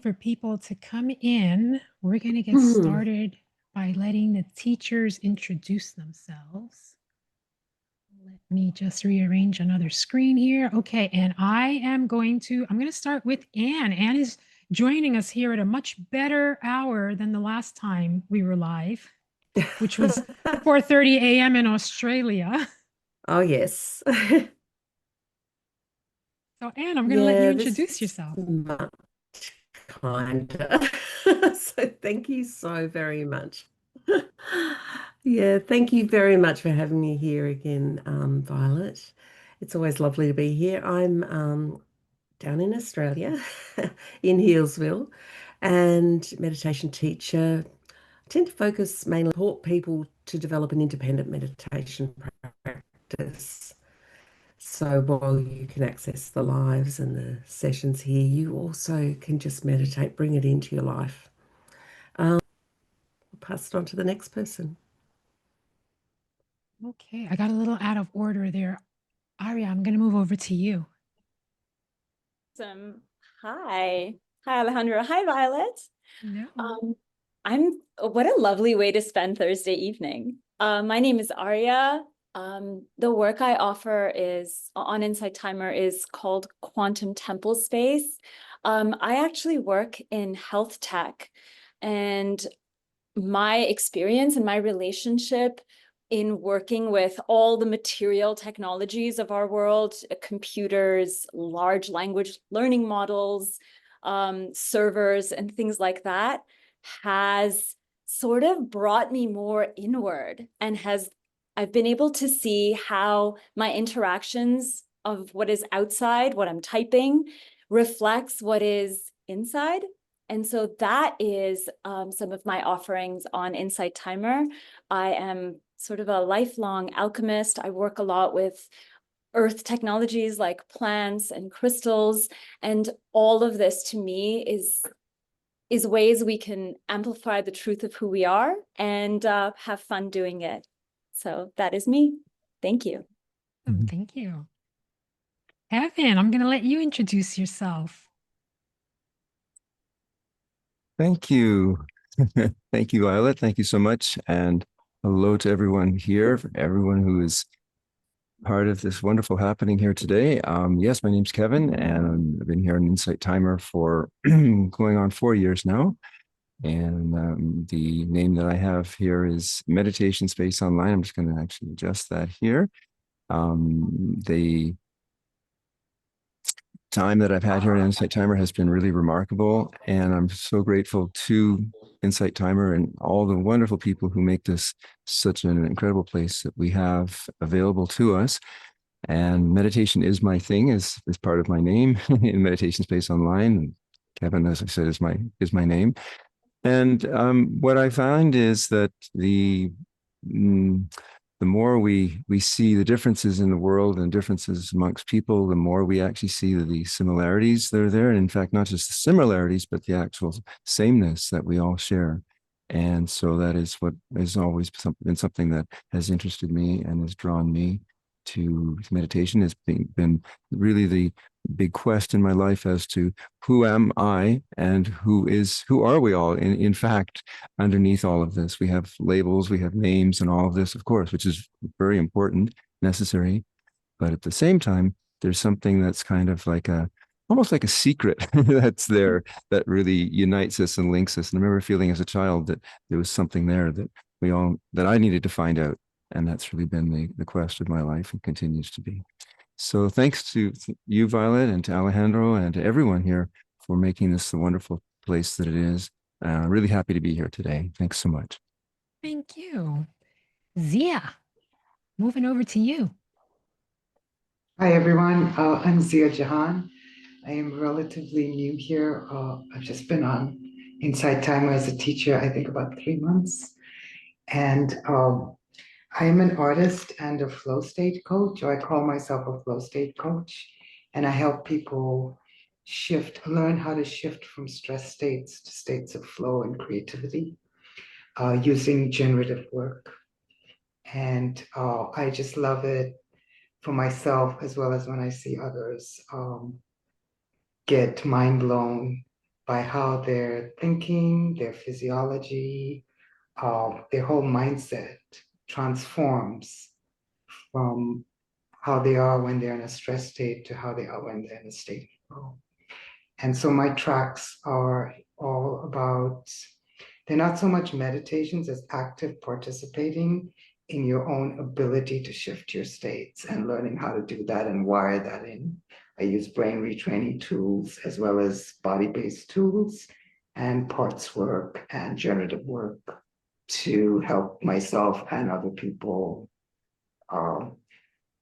For people to come in, we're going to get Hmm. started by letting the teachers introduce themselves. Let me just rearrange another screen here. Okay, and I'm going to start with Anne. Anne is joining us here at a much better hour than the last time we were live, which was 4:30 a.m. in Australia. Oh, yes. So Anne, I'm going to let you Yeah, this introduce is yourself. much kinder. So thank you so very much. Yeah, thank you very much for having me here again, Violet. It's always lovely to be here. I'm down in Australia, in Healesville, and meditation teacher. I tend to focus mainly on support people to develop an independent meditation practice. So while you can access the lives and the sessions here, you also can just meditate, bring it into your life. I'll pass it on to the next person. Okay, I got a little out of order there. Aria, I'm going to move over to you. Awesome. Hi. Hi, Alejandro. Hi, Violet. No. Um, what a lovely way to spend Thursday evening. My name is Arya. The work I offer is on Insight Timer is called Quantum Temple Space. I actually work in health tech, and my experience and my relationship in working with all the material technologies of our world, computers, large language learning models, servers, and things like that, has sort of brought me more inward and I've been able to see how my interactions of what is outside, what I'm typing, reflects what is inside. And so that is some of my offerings on Insight Timer. I am sort of a lifelong alchemist. I work a lot with earth technologies like plants and crystals. And all of this to me is ways we can amplify the truth of who we are and have fun doing it. So that is me. Thank you. Thank you. Evan, I'm going to let you introduce yourself. Thank you. Thank you, Violet. Thank you so much. And hello to everyone here, everyone who is part of this wonderful happening here today. Yes, my name's Kevin, and I've been here on Insight Timer for going on 4 years now. And the name that I have here is Meditation Space Online. I'm just going to actually adjust that here. The time that I've had here at Insight Timer has been really remarkable. And I'm so grateful to Insight Timer and all the wonderful people who make this such an incredible place that we have available to us. And meditation is my thing, is part of my name in Meditation Space Online. Kevin, as I said, is my name. And what I find is that mm, the more we see the differences in the world and differences amongst people, the more we actually see the similarities that are there. And in fact, not just the similarities, but the actual sameness that we all share. And so that is what has always been something that has interested me and has drawn me to meditation. Has been really the big quest in my life as to who am I and who are we all in fact underneath all of this. We have labels, we have names and all of this, of course, which is very important, necessary, but at the same time there's something that's kind of like a almost like a secret that's there that really unites us and links us. And I remember feeling as a child that there was something there that I needed to find out, and that's really been the quest of my life and continues to be. So thanks to you, Violet, and to Alejandro, and to everyone here for making this the wonderful place that it is. Really happy to be here today. Thanks so much. Thank you. Zia, moving over to you. Hi, everyone. I'm Zia Jahan. I am relatively new here. I've just been on Inside Timer as a teacher, I think about 3 months. And I am an artist and a flow state coach, or I call myself a flow state coach. And I help people learn how to shift from stress states to states of flow and creativity using generative work. And I just love it for myself as well as when I see others get mind blown by how their thinking, their physiology, their whole mindset transforms from how they are when they're in a stress state to how they are when they're in a state of flow. And so my tracks are all about, they're not so much meditations as active participating in your own ability to shift your states and learning how to do that and wire that in. I use brain retraining tools as well as body-based tools and parts work and generative work to help myself and other people um,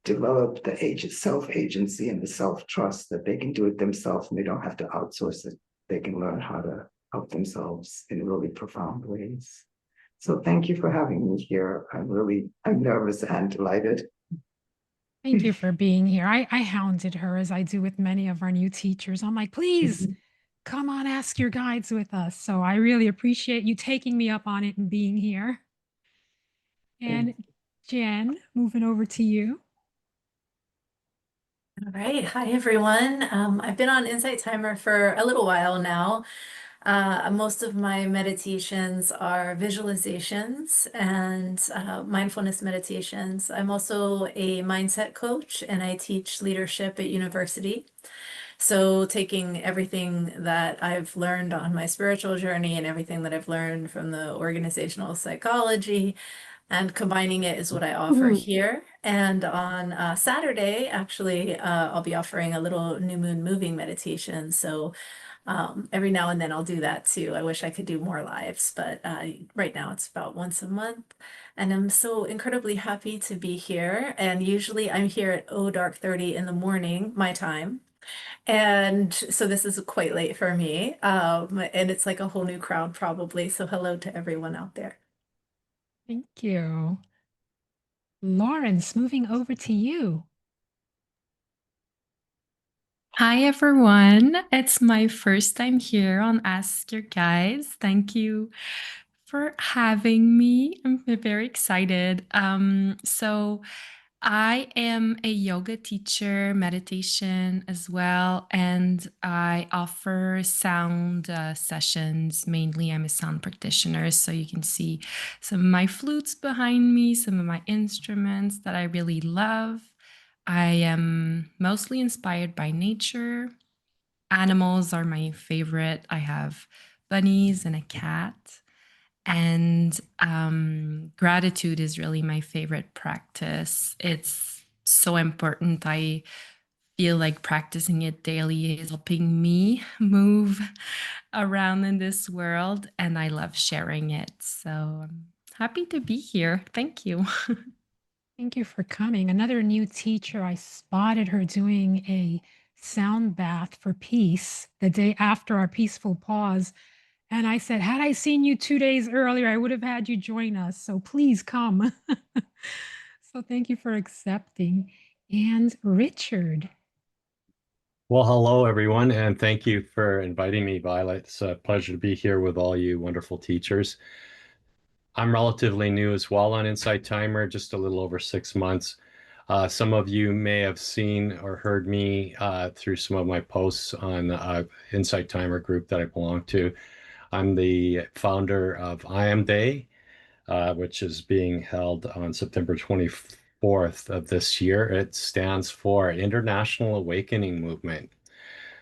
develop the self-agency and the self-trust that they can do it themselves and they don't have to outsource it. They can learn how to help themselves in really profound ways. So thank you for having me here. I'm nervous and delighted. Thank you for being here. I hounded her as I do with many of our new teachers. I'm like, please come on, ask your guides with us. So I really appreciate you taking me up on it and being here. And Jen, moving over to you. All right. Hi, everyone. I've been on Insight Timer for a little while now. Most of my meditations are visualizations and mindfulness meditations. I'm also a mindset coach and I teach leadership at university. So taking everything that I've learned on my spiritual journey and everything that I've learned from the organizational psychology and combining it is what I offer here. And on Saturday, actually, I'll be offering a little new moon moving meditation. So every now and then I'll do that too. I wish I could do more lives, but right now it's about once a month. And I'm so incredibly happy to be here. And usually I'm here at dark 30 in the morning, my time. And so this is quite late for me. And it's like a whole new crowd probably. So hello to everyone out there. Thank you. Lawrence, moving over to you. Hi everyone, it's my first time here on Ask Your Guides. Thank you for having me. I'm very excited. So I am a yoga teacher, meditation as well, and I offer sound sessions. Mainly, I'm a sound practitioner, so you can see some of my flutes behind me, some of my instruments that I really love. I am mostly inspired by nature. Animals are my favorite. I have bunnies and a cat. And gratitude is really my favorite practice. It's so important. I feel like practicing it daily is helping me move around in this world, and I love sharing it. So I'm happy to be here. Thank you. Thank you for coming. Another new teacher, I spotted her doing a sound bath for peace the day after our peaceful pause. And I said, had I seen you 2 days earlier, I would have had you join us. So please come. So thank you for accepting. And Richard. Well, hello, everyone, and thank you for inviting me, Violet. It's a pleasure to be here with all you wonderful teachers. I'm relatively new as well on Insight Timer, just a little over 6 months. Some of you may have seen or heard me through some of my posts on Insight Timer group that I belong to. I'm the founder of I Am Day, which is being held on September 24th of this year. It stands for International Awakening Movement.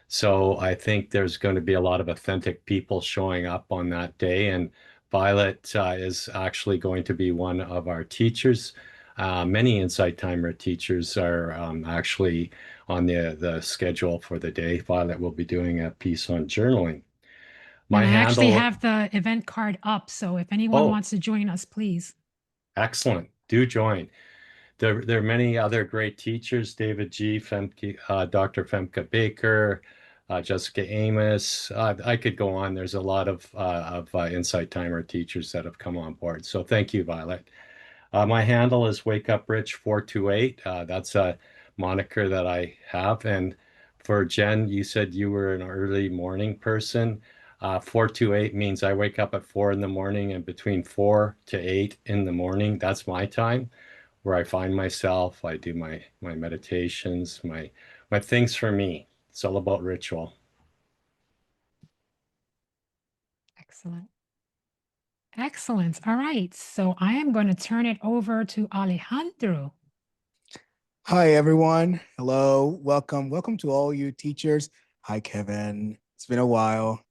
So I think there's going to be a lot of authentic people showing up on that day. And Violet is actually going to be one of our teachers. Many Insight Timer teachers are actually on the schedule for the day. Violet will be doing a piece on journaling. My And I actually handle, have the event card up. So if anyone oh, wants to join us, please. excellent. Do join. There are many other great teachers, David G. Femke, Dr. Femke Baker, Jessica Amos. I could go on. There's a lot of Insight Timer teachers that have come on board. So thank you, Violet. My handle is Wake Up Rich 428. That's a moniker that I have. And for Jen, you said you were an early morning person. 428 means I wake up at 4 in the morning, and between 4 to 8 in the morning, that's my time where I find myself. I do my meditations, my things for me. It's all about ritual. Excellent. Excellent. All right. So I am going to turn it over to Alejandro. Hi, everyone. Hello. Welcome. Welcome to all you teachers. Hi, Kevin. It's been a while.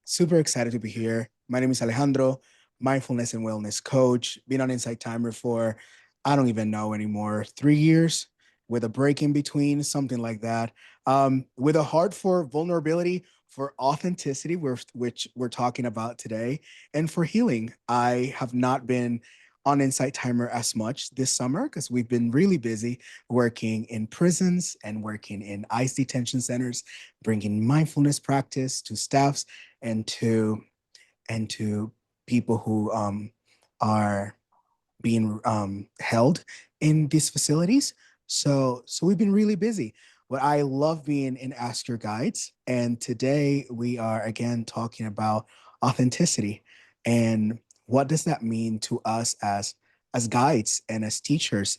Super excited to be here. My name is Alejandro, mindfulness and wellness coach. Been on Insight Timer for, I don't even know anymore, 3 years with a break in between, something like that. With a heart for vulnerability, for authenticity, which we're talking about today, and for healing. I have not been on Insight Timer as much this summer because we've been really busy working in prisons and working in ICE detention centers, bringing mindfulness practice to staffs and to people who are being held in these facilities. So we've been really busy. But I love being in Ask Your Guides, and today we are again talking about authenticity and what does that mean to us as guides and as teachers.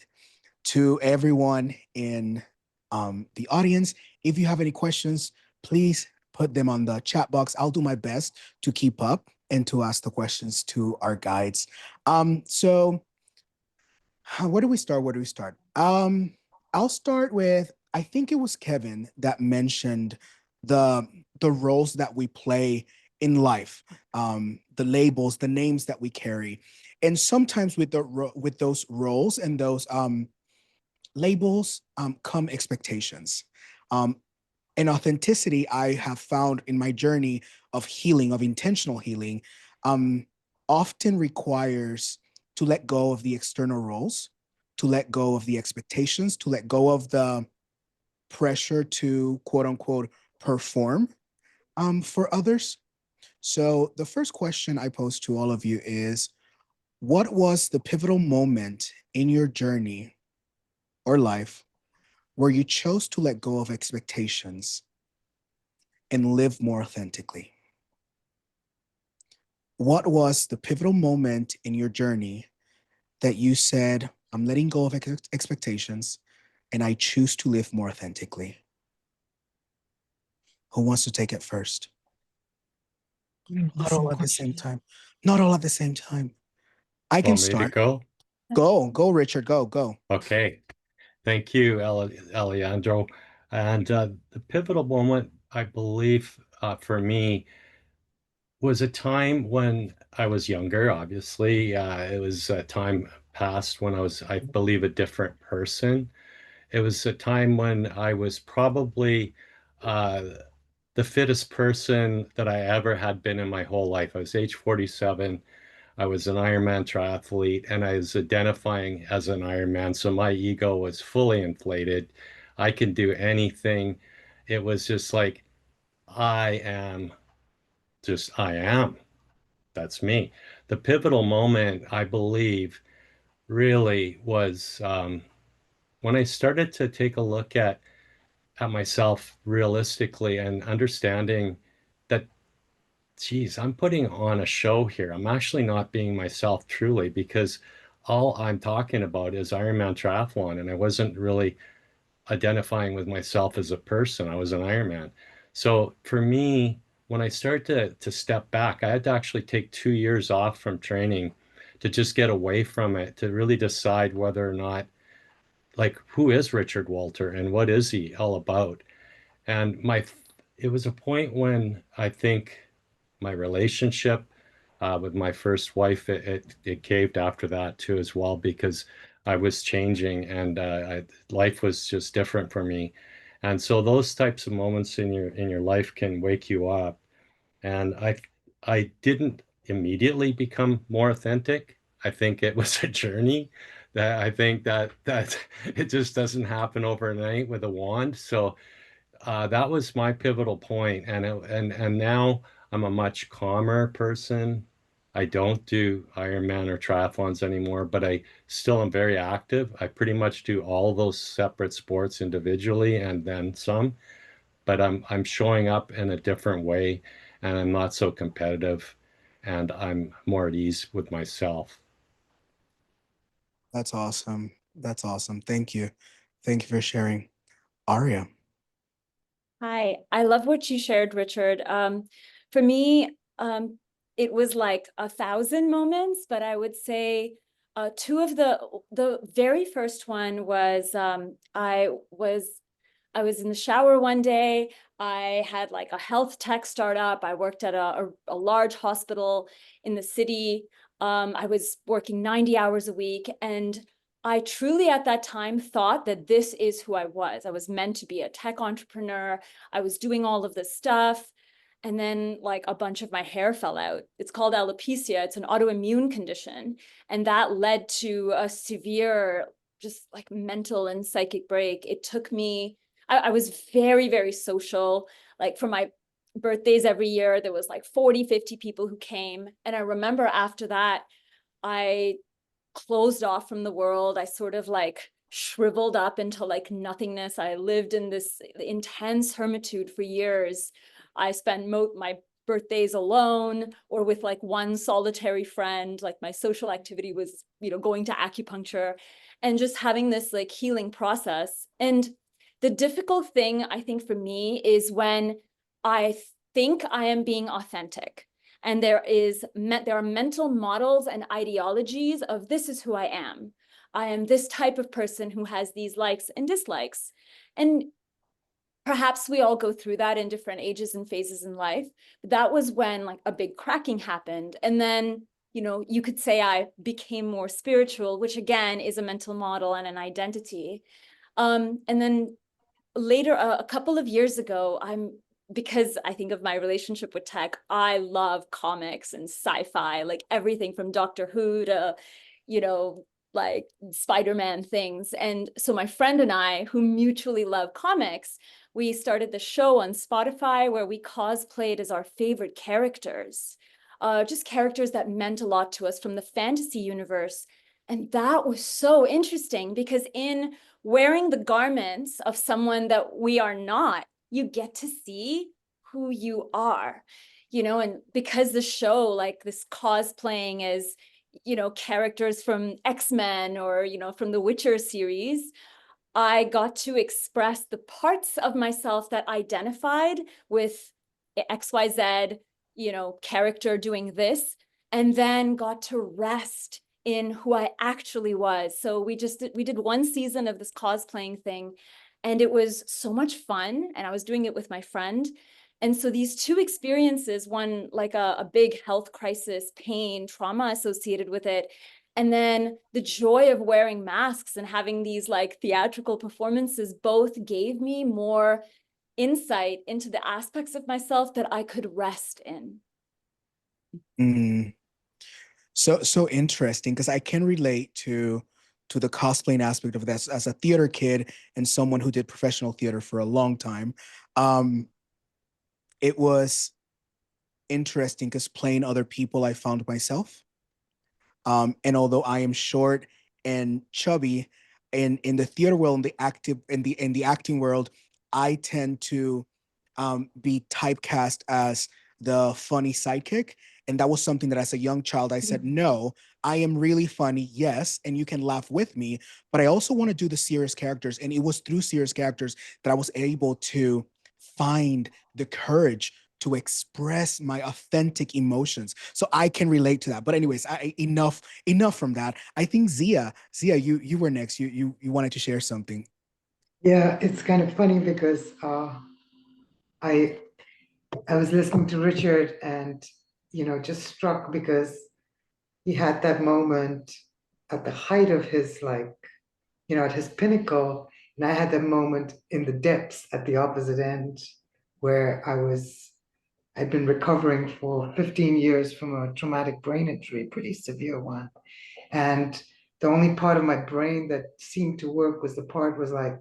To everyone in the audience, if you have any questions, please put them on the chat box. I'll do my best to keep up and to ask the questions to our guides. So where do we start? Where do we start? I'll start with, I think it was Kevin that mentioned the roles that we play in life, the labels, the names that we carry, and sometimes with with those roles and those labels come expectations. Um, and authenticity, I have found in my journey of healing, of intentional healing, often requires to let go of the external roles, to let go of the expectations, to let go of the pressure to quote unquote perform for others. So the first question I pose to all of you is, what was the pivotal moment in your journey or life where you chose to let go of expectations and live more authentically? What was the pivotal moment in your journey that you said, I'm letting go of expectations and I choose to live more authentically? Who wants to take it first? Not all at the same time. Not all at the same time. I can Want me to start. go? Go, Richard, go. Okay. Thank you, Alejandro. And the pivotal moment, I believe, for me was a time when I was younger, obviously. It was a time past when I was, I believe, a different person. It was a time when I was probably uh, the fittest person that I ever had been in my whole life. I was age 47. I was an Ironman triathlete and I was identifying as an Ironman. So my ego was fully inflated. I can do anything. It was just like, I am I am. That's me. The pivotal moment, I believe, really was when I started to take a look at myself realistically and understanding that, geez, I'm putting on a show here. I'm actually not being myself truly because all I'm talking about is Ironman triathlon, and I wasn't really identifying with myself as a person. I was an Ironman. So for me, when I started to step back, I had to actually take 2 years off from training to just get away from it, to really decide whether or not, like, who is Richard Walter and what is he all about? And it was a point when I think my relationship with my first wife, it caved after that too as well, because I was changing and life was just different for me. And so those types of moments in your life can wake you up. And I didn't immediately become more authentic. I think it was a journey that I think that it just doesn't happen overnight with a wand. So that was my pivotal point, and now I'm a much calmer person. I don't do Ironman or triathlons anymore, but I still am very active. I pretty much do all those separate sports individually and then some, but I'm showing up in a different way, and I'm not so competitive, and I'm more at ease with myself. That's awesome. That's awesome. Thank you. Thank you for sharing. Aria. Hi, I love what you shared, Richard. For me, it was like 1,000 moments, but I would say two of the very first one was I was in the shower one day. I had like a health tech startup. I worked at a large hospital in the city. I was working 90 hours a week. And I truly at that time thought that this is who I was. I was meant to be a tech entrepreneur. I was doing all of this stuff. And then like a bunch of my hair fell out. It's called alopecia. It's an autoimmune condition. And that led to a severe, just like mental and psychic break. It took me, I was very, very social. Like for my birthdays every year, there was like 40, 50 people who came. And I remember after that, I closed off from the world. I sort of like shriveled up into like nothingness. I lived in this intense hermitude for years. I spent my birthdays alone or with like one solitary friend. Like my social activity was, going to acupuncture and just having this like healing process. And the difficult thing, I think, for me is when I think I am being authentic. And there are mental models and ideologies of this is who I am. I am this type of person who has these likes and dislikes. And perhaps we all go through that in different ages and phases in life. But that was when like a big cracking happened. And then, you could say I became more spiritual, which again is a mental model and an identity. And then later, a couple of years ago, because I think of my relationship with tech, I love comics and sci-fi, like everything from Doctor Who to, like Spider-Man things. And so my friend and I, who mutually love comics, we started the show on Spotify where we cosplayed as our favorite characters, just characters that meant a lot to us from the fantasy universe. And that was so interesting because in wearing the garments of someone that we are not, you get to see who you are, and because the show, like this cosplaying as, characters from X-Men or, from the Witcher series, I got to express the parts of myself that identified with XYZ, character doing this, and then got to rest in who I actually was. So we did one season of this cosplaying thing, and it was so much fun. And I was doing it with my friend. And so these two experiences, one like a big health crisis, pain, trauma associated with it, and then the joy of wearing masks and having these like theatrical performances both gave me more insight into the aspects of myself that I could rest in. Mm. So interesting because I can relate to the cosplaying aspect of that as a theater kid and someone who did professional theater for a long time. It was interesting because playing other people, I found myself. And although I am short and chubby, in the theater world, in the acting world, I tend to be typecast as the funny sidekick. And that was something that as a young child, I said, no, I am really funny, yes, and you can laugh with me, but I also want to do the serious characters. And it was through serious characters that I was able to find the courage to express my authentic emotions. So I can relate to that. But anyways, enough from that. I think Zia, you were next. You wanted to share something. Yeah, it's kind of funny because I I was listening to Richard and just struck because he had that moment at the height of his at his pinnacle, and I had that moment in the depths at the opposite end where I'd been recovering for 15 years from a traumatic brain injury, pretty severe one. And the only part of my brain that seemed to work was the part was like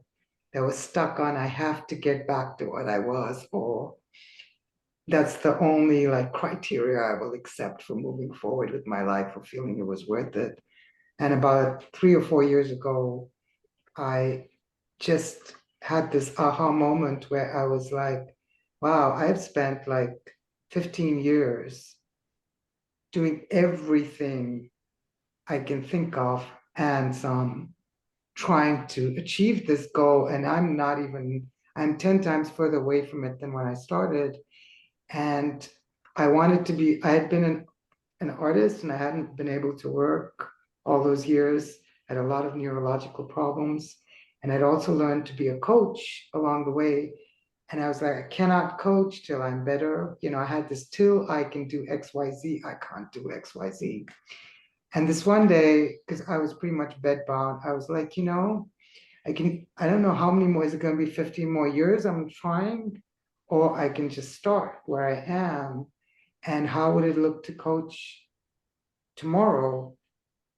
that was stuck on I have to get back to what I was, or that's the only like criteria I will accept for moving forward with my life or feeling it was worth it. And about 3 or 4 years ago, I just had this aha moment where I was like, wow, I've spent like 15 years doing everything I can think of and some trying to achieve this goal. And I'm 10 times further away from it than when I started. And I had been an artist and I hadn't been able to work all those years. I had a lot of neurological problems. And I'd also learned to be a coach along the way. And I was like, I cannot coach till I'm better. I had this till I can do XYZ. I can't do XYZ. And this one day, because I was pretty much bedbound, I was like, I don't know how many more, is it going to be 15 more years I'm trying? Or I can just start where I am. And how would it look to coach tomorrow?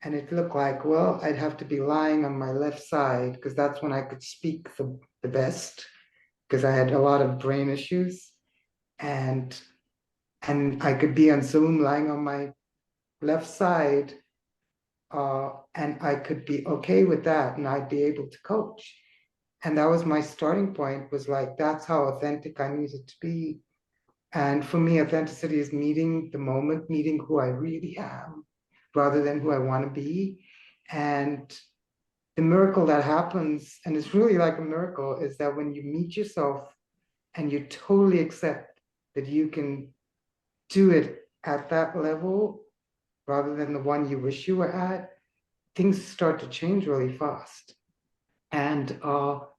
And it looked like, well, I'd have to be lying on my left side because that's when I could speak the best because I had a lot of brain issues. And I could be on Zoom lying on my left side, and I could be okay with that, and I'd be able to coach. And that was my starting point. Was like that's how authentic I needed to be. And for me, authenticity is meeting the moment, meeting who I really am, rather than who I want to be. And the miracle that happens, and it's really like a miracle, is that when you meet yourself and you totally accept that you can do it at that level rather than the one you wish you were at, things start to change really fast. And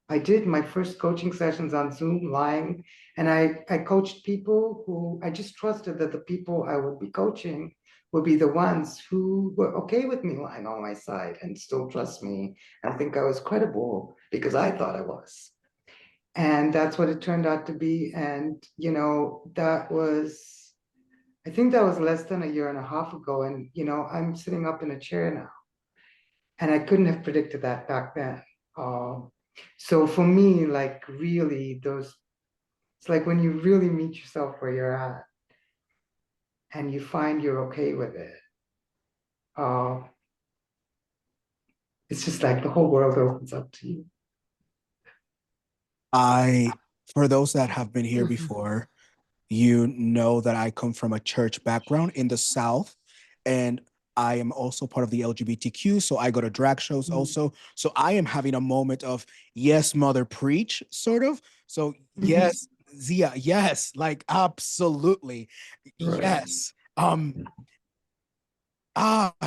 I did my first coaching sessions on Zoom lying, and I coached people who I just trusted that the people I would be coaching would be the ones who were okay with me lying on my side and still trust me and think I was credible because I thought I was. And that's what it turned out to be. And, I think that was less than a year and a half ago. And, I'm sitting up in a chair now. And I couldn't have predicted that back then. So for me, like really it's like when you really meet yourself where you're at and you find you're okay with it, uh, it's just like the whole world opens up to you. For those that have been here before, you know that I come from a church background in the South, and I am also part of the LGBTQ. So I go to drag shows also. So I am having a moment of, yes, mother, preach, sort of. So, yes, Zia, yes, like absolutely. Right. Yes.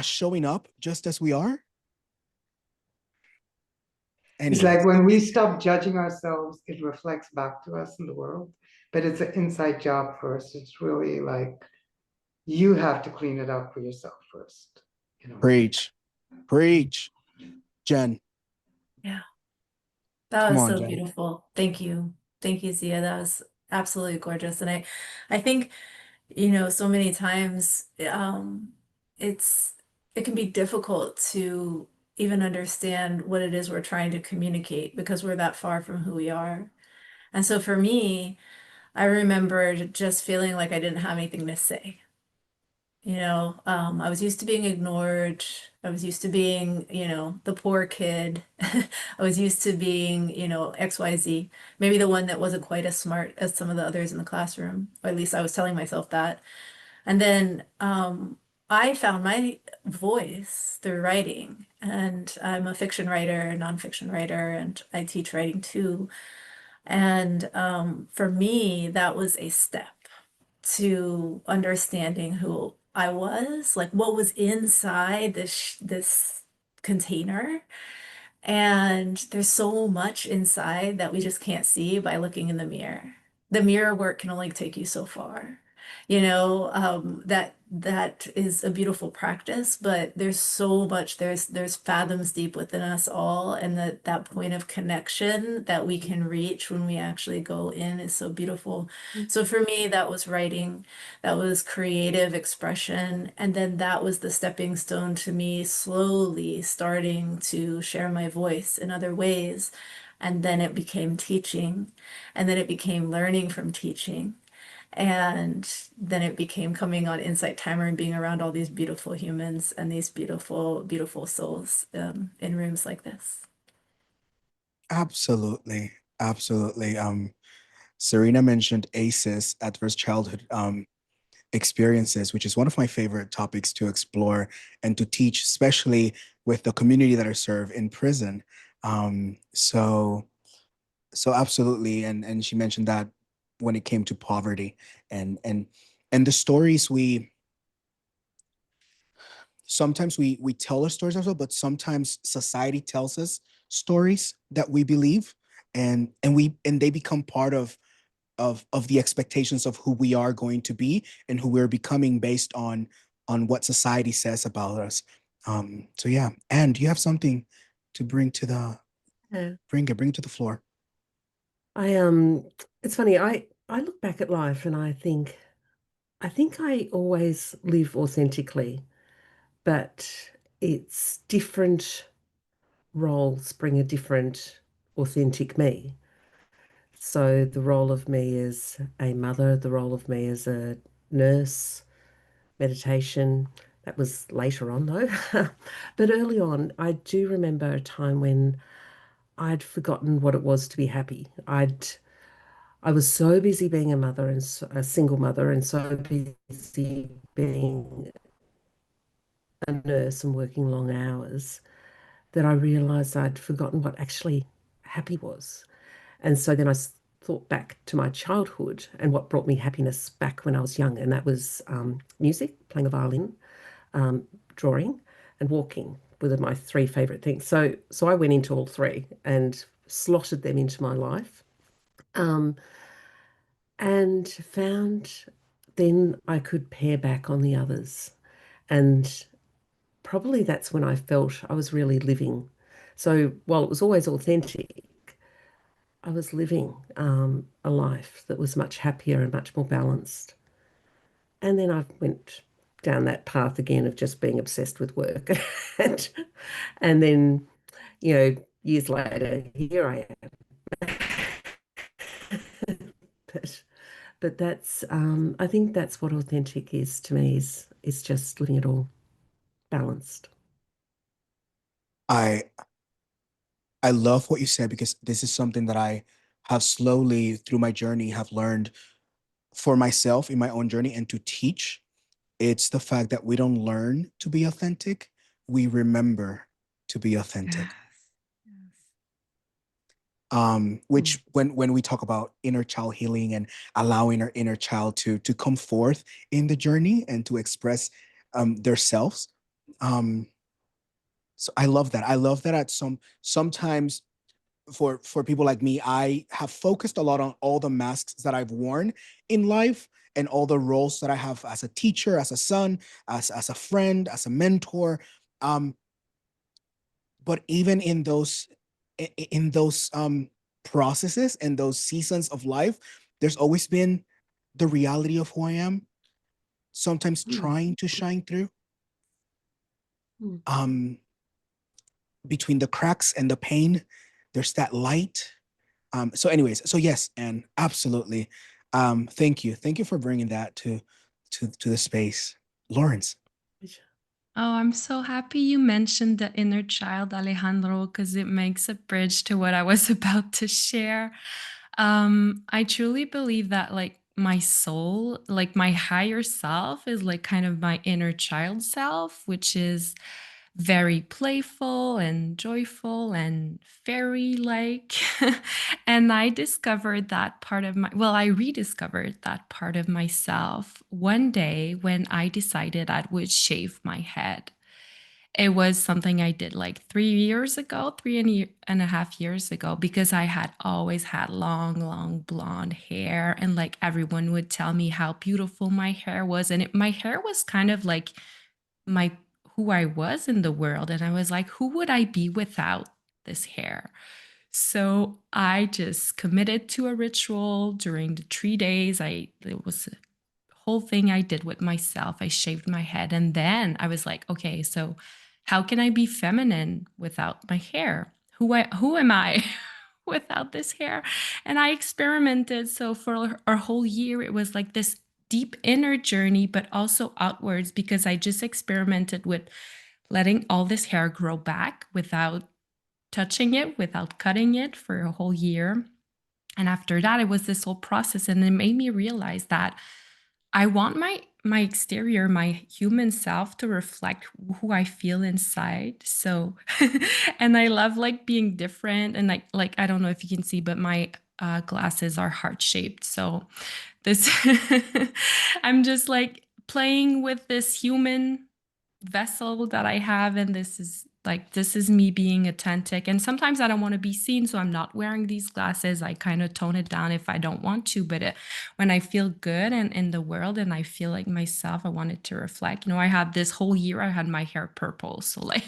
Showing up just as we are. It's like when we stop judging ourselves, it reflects back to us in the world. But it's an inside job first. It's really like you have to clean it up for yourself first. Preach. Jen. Yeah. That Come was on, so Jen. beautiful. Thank you. Thank you, Zia. That was absolutely gorgeous. And I think, so many times, it's it can be difficult to even understand what it is we're trying to communicate because we're that far from who we are. And so for me, I remember just feeling like I didn't have anything to say. I was used to being ignored. I was used to being, the poor kid. I was used to being, XYZ, maybe the one that wasn't quite as smart as some of the others in the classroom, or at least I was telling myself that. And then I found my voice through writing, and I'm a fiction writer, a nonfiction writer, and I teach writing too. And for me, that was a step to understanding who I was, like what was inside this container. And there's so much inside that we just can't see by looking in the mirror. The mirror work can only take you so far. That is a beautiful practice, but there's so much, there's fathoms deep within us all, and that point of connection that we can reach when we actually go in is so beautiful. So for me, that was writing, that was creative expression, and then that was the stepping stone to me slowly starting to share my voice in other ways. And then it became teaching, and then it became learning from teaching. And then it became coming on Insight Timer and being around all these beautiful humans and these beautiful, beautiful souls in rooms like this. Absolutely. Serena mentioned ACEs, adverse childhood experiences, which is one of my favorite topics to explore and to teach, especially with the community that I serve in prison. So absolutely, and she mentioned that when it came to poverty and And the stories sometimes we tell our stories ourselves, but sometimes society tells us stories that we believe, and they become part of the expectations of who we are going to be and who we're becoming based on what society says about us. So yeah, and you have something to bring to the Yeah. bring it to the floor. It's funny, I look back at life and I think I always live authentically, but it's different roles bring a different authentic me. So the role of me as a mother, the role of me as a nurse, meditation, that was later on though. But early on, I do remember a time when I'd forgotten what it was to be happy. I was so busy being a mother and a single mother, and so busy being a nurse and working long hours that I realized I'd forgotten what actually happy was. And so then thought back to my childhood and what brought me happiness back when I was young, and that was music, playing a violin, um, drawing, and walking were my three favorite things. So I went into all three and slotted them into my life. And found then I could pare back on the others. And probably that's when I felt I was really living. So while it was always authentic, I was living a life that was much happier and much more balanced. And then I went down that path again of just being obsessed with work. and, and then, years later, here I am. but but that's I think that's what authentic is to me is just living it all balanced. I I love what you said because this is something that I have slowly through my journey have learned for myself in my own journey and to teach. It's the fact that we don't learn to be authentic, we remember to be authentic. Yes. Yes. Which when we talk about inner child healing and allowing our inner child to come forth in the journey and to express their selves. Um, so I love that. I love that at sometimes for people like me, I have focused a lot on all the masks that I've worn in life and all the roles that I have as a teacher, as a son, as a friend, as a mentor. Um, but even in those processes and those seasons of life, there's always been the reality of who I am, sometimes Mm, trying to shine through mm. um between the cracks and the pain. There's that light. So anyways, so yes, and absolutely. Thank you for bringing that to the space, Lawrence. Oh, I'm so happy you mentioned the inner child, Alejandro, because it makes a bridge to what I was about to share. I truly believe that, like, my soul, like my higher self, is like kind of my inner child self, which is very playful and joyful and fairy like. And I discovered that part of I rediscovered that part of myself one day when I decided I would shave my head. It was something I did like 3 years ago, and a half years ago, because I had always had long, long blonde hair. And like everyone would tell me how beautiful my hair was. And my hair was kind of like my who I was in the world. And I was like, who would I be without this hair? So I just committed to a ritual during the 3 days. It was a whole thing I did with myself. I shaved my head. And then I was like, okay, so how can I be feminine without my hair? Who am I without this hair? And I experimented. So for a whole year, it was like this deep inner journey, but also outwards, because I just experimented with letting all this hair grow back without touching it, without cutting it, for a whole year. And after that, it was this whole process. And it made me realize that I want my exterior, my human self, to reflect who I feel inside. So, and I love like being different, and like I don't know if you can see, but my glasses are heart shaped. So this I'm just like playing with this human vessel that I have, and this is me being authentic. And sometimes I don't want to be seen, so I'm not wearing these glasses. I kind of tone it down if I don't want to, but when I feel good and in the world and I feel like myself, I want it to reflect. I had this whole year I had my hair purple, so like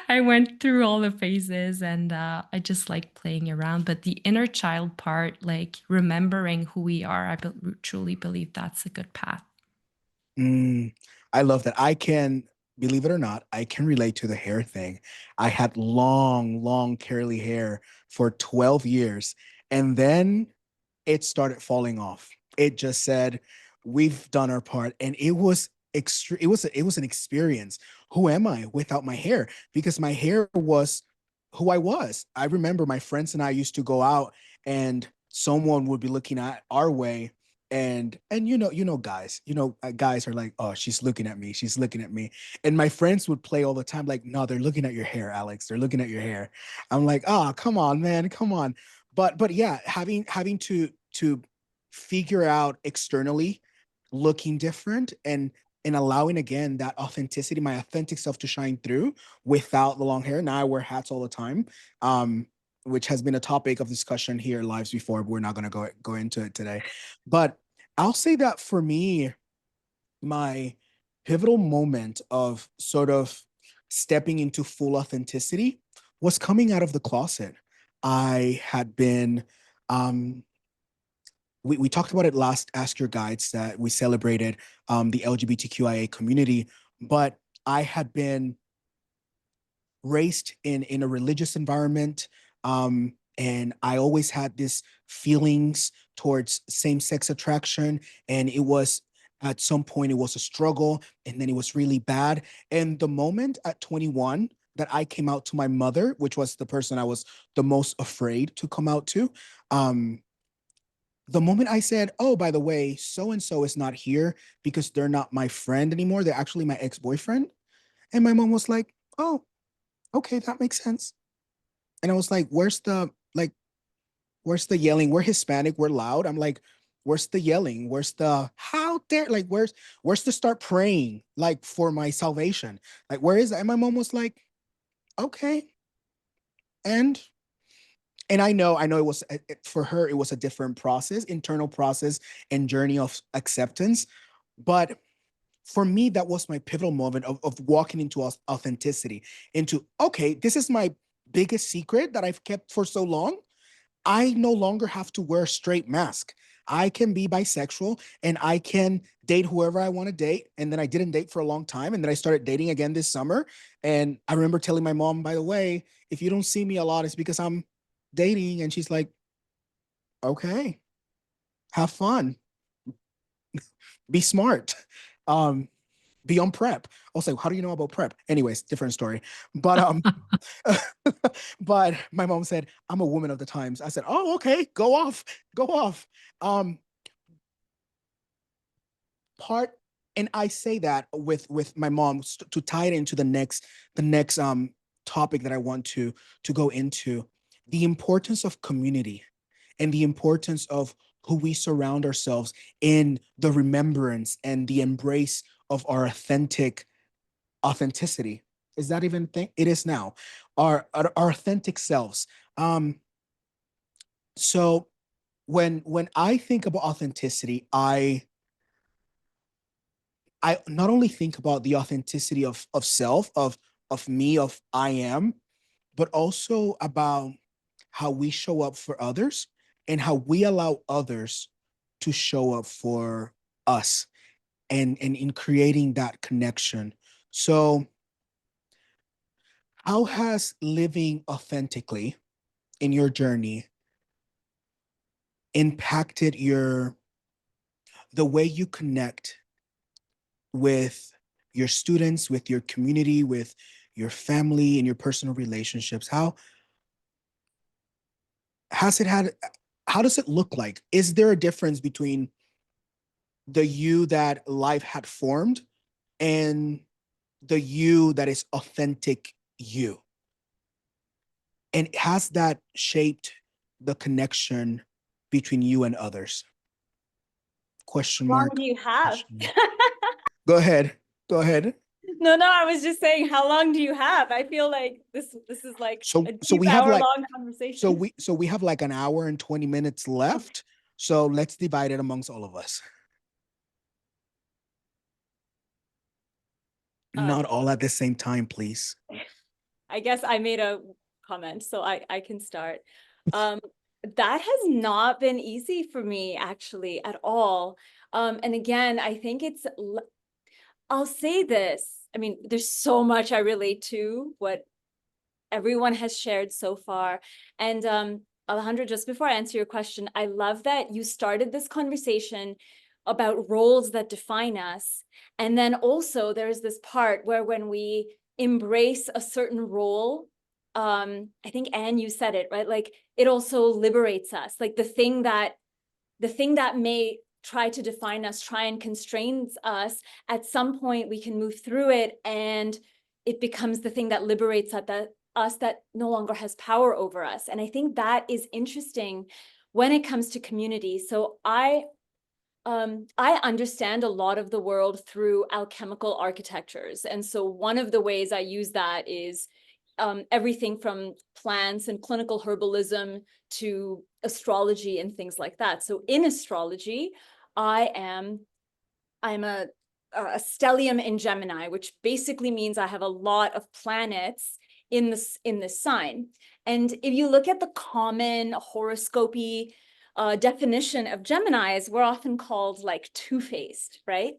I went through all the phases, and I just like playing around. But the inner child part, like remembering who we are, truly believe that's a good path. Mm, I love that. I can, believe it or not, I can relate to the hair thing. I had long, long curly hair for 12 years, and then it started falling off. It just said, "We've done our part," and it was extreme. It was an experience. Who am I without my hair? Because my hair was who I was. I remember my friends and I used to go out, and someone would be looking at our way, and guys, guys are like, "Oh, she's looking at me, she's looking at me," and my friends would play all the time like, "No, they're looking at your hair, Alex, they're looking at your hair." I'm like, "Oh, come on, man, come on." But yeah, having to figure out externally looking different, and allowing again that authenticity, my authentic self, to shine through without the long hair. Now I wear hats all the time, um which has been a topic of discussion here lives before, but we're not going to go into it today. But I'll say that for me, my pivotal moment of sort of stepping into full authenticity was coming out of the closet. I had been, um, we talked about it last Ask Your Guides, that we celebrated the LGBTQIA community, but I had been raised in a religious environment, and I always had this feelings towards same-sex attraction, and it was, at some point it was a struggle, and then it was really bad. And the moment at 21 that I came out to my mother, which was the person I was the most afraid to come out to, um the moment I said, "Oh, by the way, so and so is not here because they're not my friend anymore, they're actually my ex-boyfriend," and my mom was like, "Oh, okay, that makes sense." And I was like, where's the yelling? We're Hispanic, we're loud. I'm like, where's the yelling? Where's the how dare, like, where's the start praying like for my salvation? Like, where is that? And my mom was like, okay. And I know it was, for her, it was a different process, internal process and journey of acceptance. But for me, that was my pivotal moment of walking into authenticity, into, okay, this is my biggest secret that I've kept for so long. I no longer have to wear a straight mask. I can be bisexual, and I can date whoever I want to date. And then I didn't date for a long time. And then I started dating again this summer. And I remember telling my mom, by the way, if you don't see me a lot, it's because I'm dating. And she's like, okay, have fun, be smart. Um, be on prep. I'll say, how do you know about prep? Anyways, different story. But but my mom said, I'm a woman of the times. I said, oh, okay, go off, go off. Um, part and I say that with my mom to tie it into the next topic that I want to go into, the importance of community and the importance of who we surround ourselves in, the remembrance and the embrace of our authenticity. Is that even thing? It is now. Our authentic selves. So when I think about authenticity, I not only think about the authenticity of self, of me, of I am, but also about how we show up for others and how we allow others to show up for us, and in creating that connection. So how has living authentically in your journey impacted the way you connect with your students, with your community, with your family, and your personal relationships? How has it had, how does it look like? Is there a difference between the you that life had formed and the you that is authentic you? And has that shaped the connection between you and others? question How long mark. do you have? Go ahead. Go ahead. No, I was just saying, how long do you have? I feel like this is like So a so deep we have like hour-long conversation. so we have like an hour and 20 minutes left. So let's divide it amongst all of us. Not all at the same time, please. I guess I made a comment, so I can start. That has not been easy for me actually at all. And again, I think I'll say this. I mean, there's so much I relate to what everyone has shared so far. And Alejandro, just before I answer your question, I love that you started this conversation about roles that define us. And then also there's this part where when we embrace a certain role, I think Anne, you said it, right? Like it also liberates us. Like the thing that may try to define us, try and constrains us, at some point we can move through it and it becomes the thing that liberates us that no longer has power over us. And I think that is interesting when it comes to community. So I understand a lot of the world through alchemical architectures. And so one of the ways I use that is everything from plants and clinical herbalism to astrology and things like that. So in astrology, I'm a stellium in Gemini, which basically means I have a lot of planets in this sign. And if you look at the common horoscopy definition of Geminis, we're often called like two-faced, right?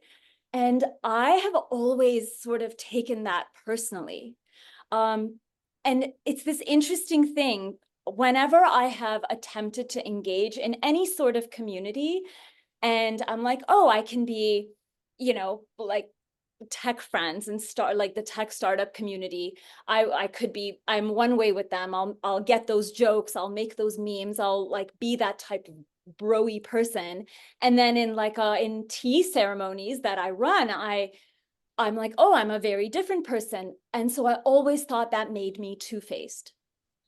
And I have always sort of taken that personally. And it's this interesting thing. Whenever I have attempted to engage in any sort of community, and I'm like, oh, I can be, like tech friends and start like the tech startup community. I'm one way with them. I'll get those jokes, I'll make those memes, I'll like be that type of bro-y person. And then in tea ceremonies that I run, I'm like, oh, I'm a very different person. And so I always thought that made me two-faced.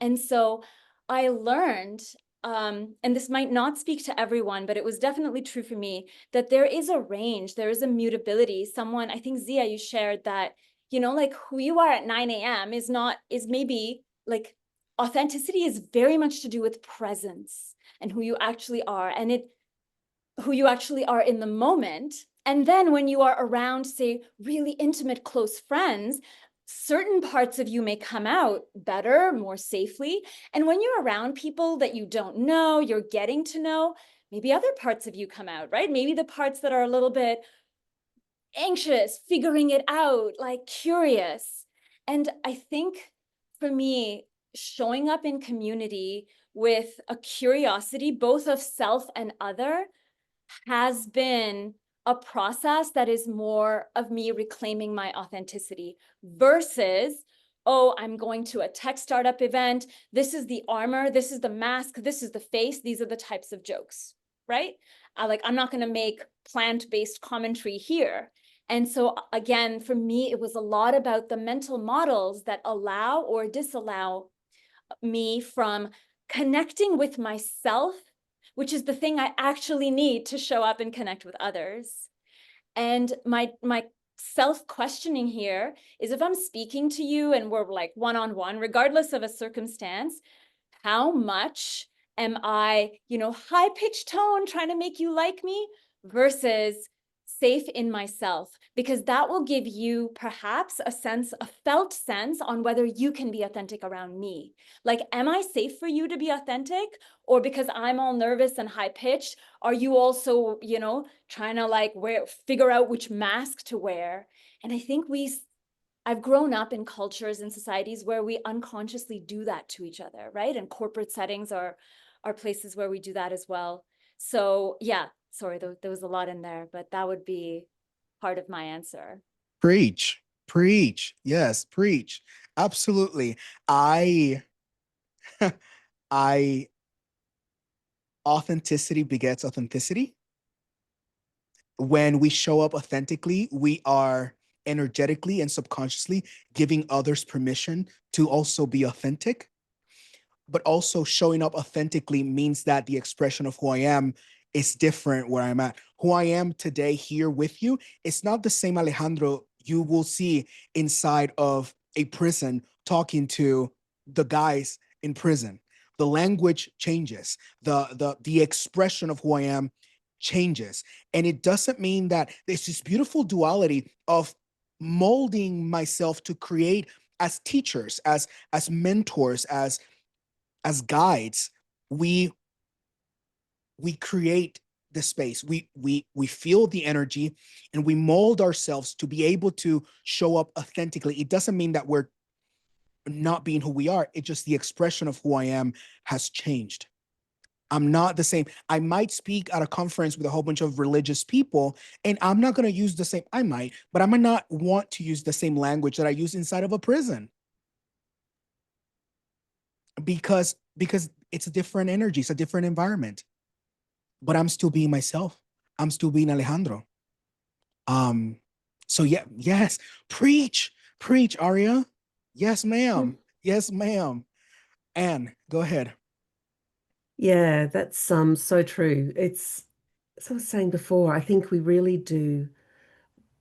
And so I learned, and this might not speak to everyone, but it was definitely true for me, that there is a range, there is a mutability. Someone, I think Zia, you shared that, like who you are at 9 a.m. is maybe like authenticity is very much to do with presence and who you actually are. And who you actually are in the moment. And then when you are around, say, really intimate, close friends, certain parts of you may come out better, more safely. And when you're around people that you don't know, you're getting to know, maybe other parts of you come out, right? Maybe the parts that are a little bit anxious, figuring it out, like curious. And I think for me, showing up in community with a curiosity, both of self and other, has been a process that is more of me reclaiming my authenticity versus, oh, I'm going to a tech startup event. This is the armor. This is the mask. This is the face. These are the types of jokes, right? I'm not going to make plant-based commentary here. And so again, for me, it was a lot about the mental models that allow or disallow me from connecting with myself, which is the thing I actually need to show up and connect with others. And my self-questioning here is, if I'm speaking to you and we're like one-on-one, regardless of a circumstance, how much am I, high-pitched tone trying to make you like me versus safe in myself? Because that will give you perhaps a felt sense on whether you can be authentic around me. Like, am I safe for you to be authentic? Or because I'm all nervous and high-pitched, are you also, trying to figure out which mask to wear? And I think I've grown up in cultures and societies where we unconsciously do that to each other, right? And corporate settings are places where we do that as well. So yeah, sorry, there was a lot in there, but that would be part of my answer. Preach, preach. Yes, preach. Absolutely. I I authenticity begets authenticity. When we show up authentically, we are energetically and subconsciously giving others permission to also be authentic. But also showing up authentically means that the expression of who I am It's different where I'm at. Who I am today here with you, it's not the same Alejandro you will see inside of a prison talking to the guys in prison. The language changes, the expression of who I am changes. And it doesn't mean that there's this beautiful duality of molding myself to create as teachers, as mentors, as guides. We create the space, we feel the energy, and we mold ourselves to be able to show up authentically. It doesn't mean that we're not being who we are. It's just the expression of who I am has changed. I'm not the same. I might speak at a conference with a whole bunch of religious people, and I'm not going to use the same. I might, but I might not want to use the same language that I use inside of a prison, because it's a different energy, it's a different environment. But I'm still being myself. I'm still being Alejandro. Um, so yeah, yes, preach, Aria. Yes, ma'am. Yes, ma'am. Anne, go ahead. Yeah, that's so true. It's, as I was saying before, I think we really do.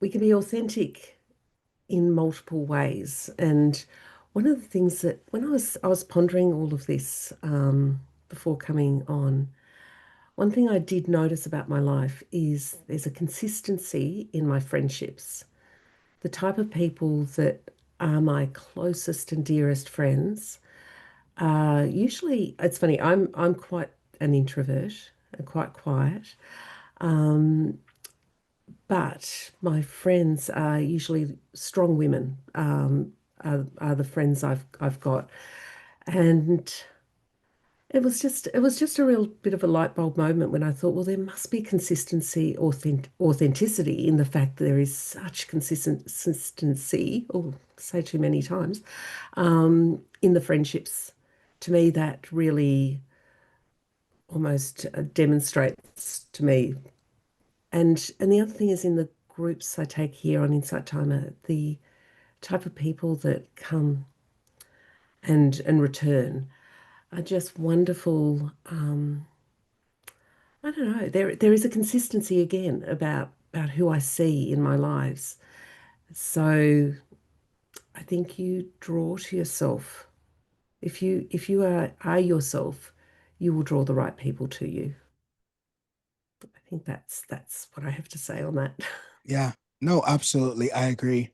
We can be authentic in multiple ways. And one of the things that when I was pondering all of this before coming on, one thing I did notice about my life is there's a consistency in my friendships. The type of people that are my closest and dearest friends are usually, it's funny, I'm quite an introvert and quite quiet. Um, but my friends are usually strong women, are the friends I've got. And it was just a real bit of a light bulb moment when I thought, well, there must be consistency, authenticity in the fact that there is such consistency, or say too many times, in the friendships. To me, that really almost demonstrates to me. And the other thing is, in the groups I take here on Insight Timer, the type of people that come and return are just wonderful. I don't know. There is a consistency again about who I see in my lives. So I think you draw to yourself. If you are yourself, you will draw the right people to you. I think that's what I have to say on that. Yeah, no, absolutely. I agree.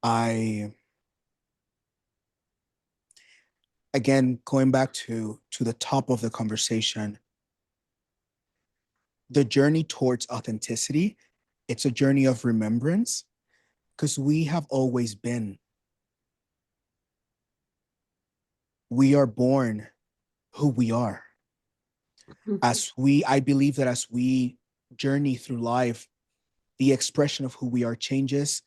I Again, going back to the top of the conversation, the journey towards authenticity, it's a journey of remembrance, because we have always been. We are born who we are. I believe that as we journey through life, the expression of who we are changes,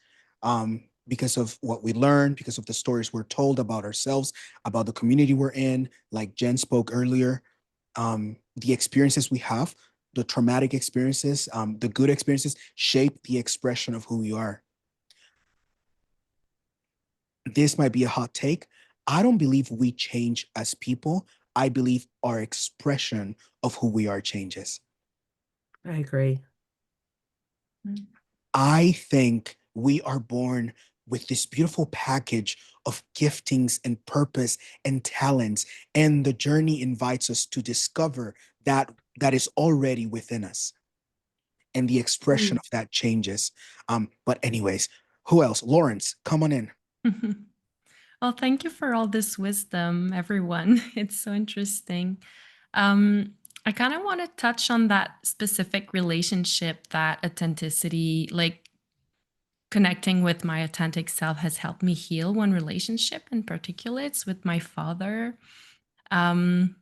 because of what we learn, because of the stories we're told about ourselves, about the community we're in, like Jen spoke earlier, the experiences we have, the traumatic experiences, the good experiences shape the expression of who we are. This might be a hot take. I don't believe we change as people. I believe our expression of who we are changes. I agree. I think we are born with this beautiful package of giftings and purpose and talents, and the journey invites us to discover that is already within us, and the expression of that changes. But anyways, who else? Lawrence, come on in. Well, thank you for all this wisdom, everyone. It's so interesting. Um, I kind of want to touch on that specific relationship that authenticity, like connecting with my authentic self, has helped me heal. One relationship in particular, it's with my father. Um,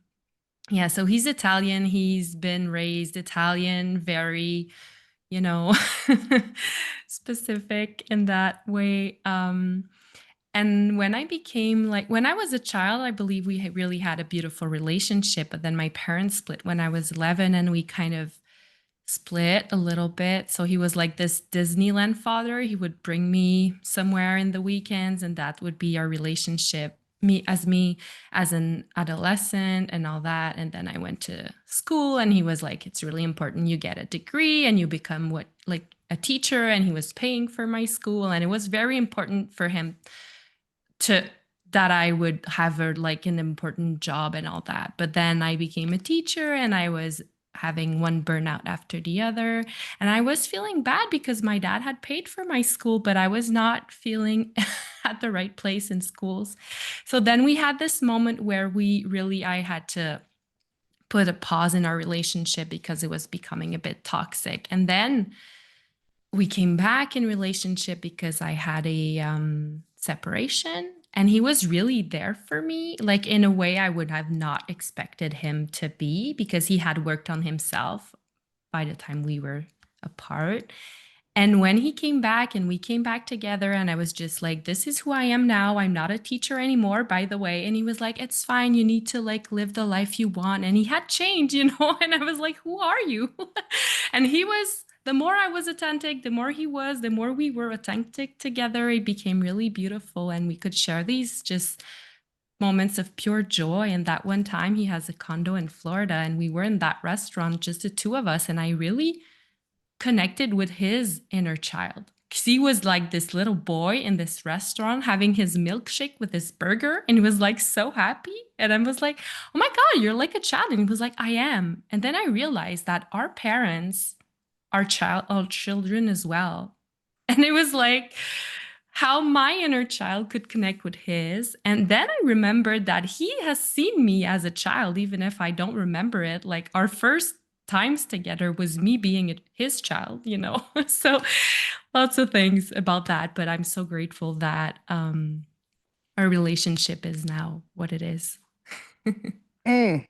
yeah, so he's Italian. He's been raised Italian, very, you know, specific in that way. And when I became like, when I was a child, I believe we really had a beautiful relationship. But then my parents split when I was 11, and we kind of split a little bit. So he was like this Disneyland father. He would bring me somewhere in the weekends, and that would be our relationship me as an adolescent and all that. And then I went to school, and he was like, it's really important you get a degree and you become what, like, a teacher. And he was paying for my school, and it was very important for him to that I would have a, like, an important job and all that. But then I became a teacher, and I was having one burnout after the other. And I was feeling bad because my dad had paid for my school, but I was not feeling at the right place in schools. So then we had this moment where I had to put a pause in our relationship because it was becoming a bit toxic. And then we came back in relationship because I had a separation, and he was really there for me, like in a way I would have not expected him to be, because he had worked on himself by the time we were apart. And when he came back and we came back together, and I was just like, this is who I am now. I'm not a teacher anymore, by the way. And he was like, it's fine. You need to, like, live the life you want. And he had changed, and I was like, who are you? And the more I was authentic, the more he was, the more we were authentic together. It became really beautiful. And we could share these just moments of pure joy. And that one time he has a condo in Florida, and we were in that restaurant, just the two of us. And I really connected with his inner child, because he was like this little boy in this restaurant having his milkshake with his burger, and he was like so happy. And I was like, oh my God, you're like a child. And he was like, I am. And then I realized that our parents are children as well. And it was like how my inner child could connect with his. And then I remembered that he has seen me as a child, even if I don't remember it. Like, our first times together was me being his child. So lots of things about that. But I'm so grateful that our relationship is now what it is. Mm,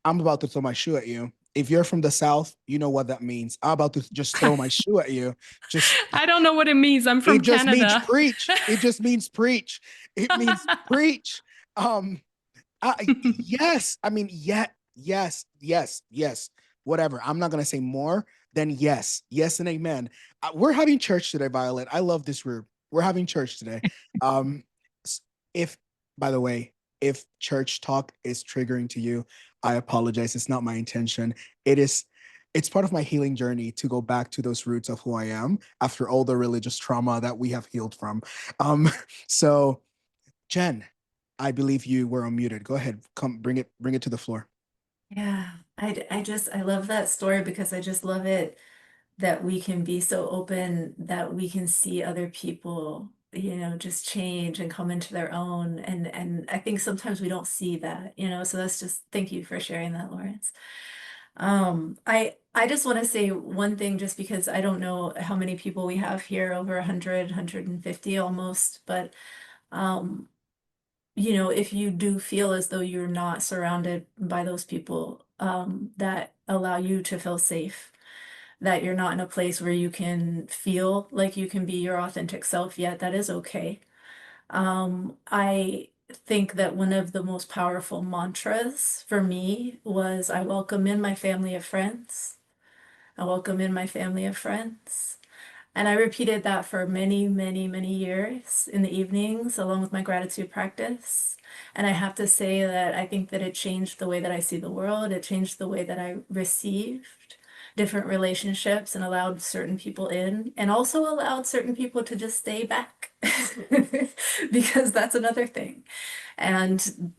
I'm about to throw my shoe at you. If you're from the South, you know what that means. I'm about to just throw my shoe at you. Just I don't know what it means. I'm from it just means Canada. preach. It just means preach. It means preach. Um, yes. I mean, yeah, yes. Whatever. I'm not gonna say more than yes, and amen. We're having church today, Violet. I love this room. We're having church today. Um, if, by the way, if church talk is triggering to you, I apologize. It's not my intention. It is. It's part of my healing journey to go back to those roots of who I am after all the religious trauma that we have healed from. Um, so, Jen, I believe you were unmuted. Go ahead. Come bring it to the floor. Yeah, I love that story because I just love it that we can be so open that we can see other people, just change and come into their own. And I think sometimes we don't see that, so that's just, thank you for sharing that, Lawrence. I just want to say one thing, just because I don't know how many people we have here, over 100, 150 almost, but um if you do feel as though you're not surrounded by those people that allow you to feel safe, that you're not in a place where you can feel like you can be your authentic self yet, that is okay. I think that one of the most powerful mantras for me was, I welcome in my family of friends. I welcome in my family of friends. And I repeated that for many, many, many years in the evenings, along with my gratitude practice. And I have to say that I think that it changed the way that I see the world. It changed the way that I received different relationships and allowed certain people in, and also allowed certain people to just stay back, because that's another thing. And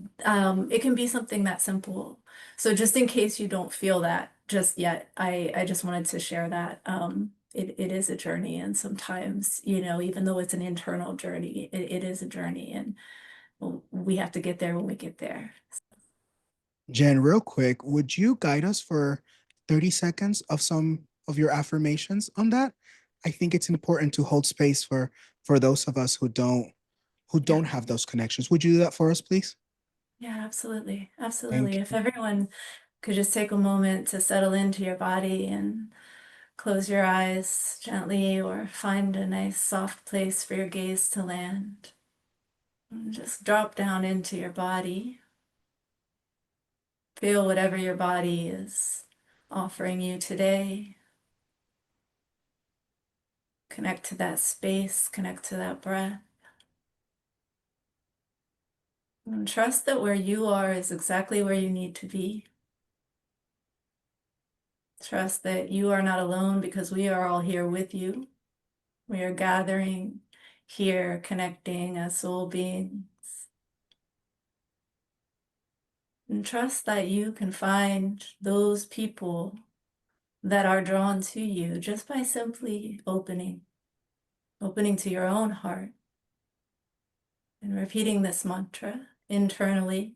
it can be something that simple. So just in case you don't feel that just yet, I just wanted to share that. It is a journey, and sometimes, even though it's an internal journey, it is a journey, and we have to get there when we get there. Jen, real quick, would you guide us for 30 seconds of some of your affirmations on that? I think it's important to hold space for those of us who don't Yeah, have those connections. Would you do that for us, please? yeah, absolutely. Thank Absolutely. If you. everyone could just take a moment to settle into your body and close your eyes gently, or find a nice soft place for your gaze to land. And just drop down into your body. Feel whatever your body is offering you today. Connect to that space, connect to that breath. And trust that where you are is exactly where you need to be. Trust that you are not alone because we are all here with you. We are gathering here, connecting as soul beings. And trust that you can find those people that are drawn to you just by simply opening to your own heart and repeating this mantra internally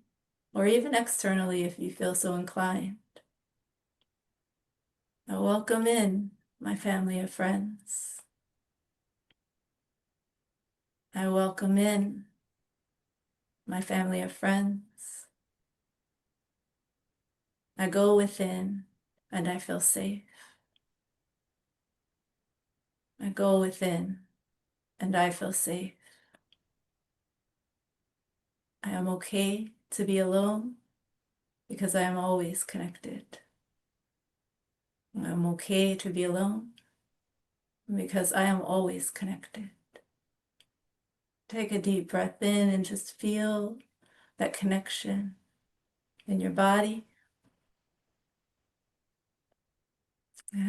or even externally if you feel so inclined. I welcome in my family of friends. I welcome in my family of friends. I go within and I feel safe. I go within and I feel safe. I am okay to be alone because I am always connected. I am okay to be alone because I am always connected. Take a deep breath in and just feel that connection in your body.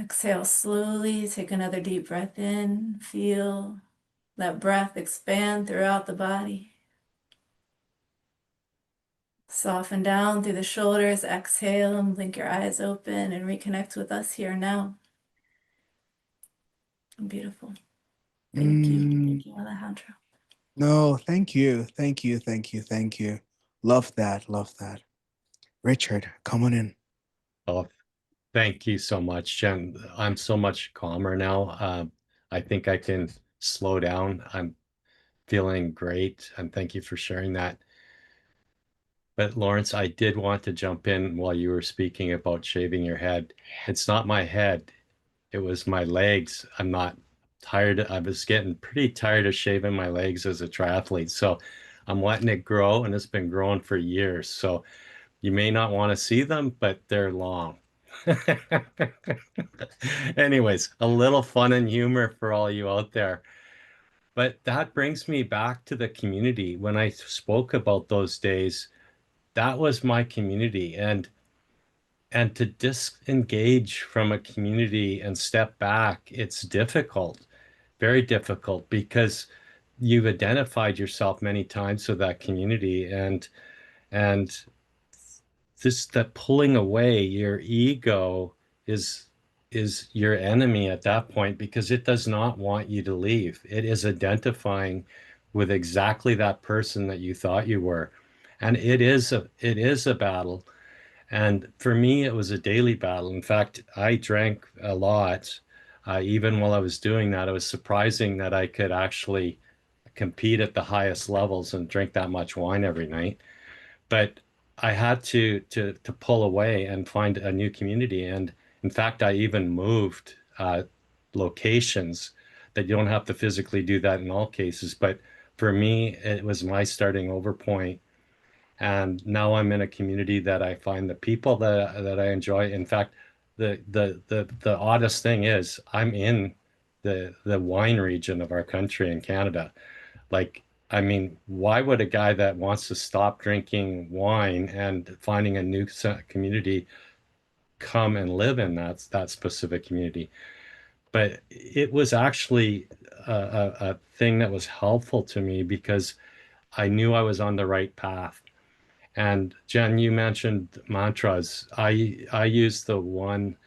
Exhale slowly, take another deep breath in, feel that breath expand throughout the body. Soften down through the shoulders, exhale and blink your eyes open and reconnect with us here now. Beautiful. Thank you, Alejandro. No, thank you. Thank you. Thank you. Thank you. Love that. Love that. Richard, come on in. Oh, thank you so much, Jen. I'm so much calmer now. I think I can slow down. I'm feeling great, and thank you for sharing that. But Lawrence, I did want to jump in while you were speaking about shaving your head. It's not my head, it was my legs. I'm not tired. I was getting pretty tired of shaving my legs as a triathlete. So I'm letting it grow, and it's been growing for years. So you may not want to see them, but they're long. Anyways, a little fun and humor for all you out there. But that brings me back to the community. When I spoke about those days, that was my community. And to disengage from a community and step back, it's difficult, very difficult, because you've identified yourself many times with that community, and this that pulling away your ego is is your enemy at that point because it does not want you to leave. It is identifying with exactly that person that you thought you were. And it is a battle. And for me, it was a daily battle. In fact, I drank a lot. Even while I was doing that, it was surprising that I could actually compete at the highest levels and drink that much wine every night. But I had to pull away and find a new community. And in fact, I even moved locations that you don't have to physically do that in all cases. But for me, it was my starting over point. And now I'm in a community that I find the people that I enjoy. In fact, the oddest thing is I'm in the wine region of our country in Canada. Like, I mean, why would a guy that wants to stop drinking wine and finding a new community come and live in that specific community? But it was actually a thing that was helpful to me because I knew I was on the right path. And Jen, you mentioned mantras. I use the one,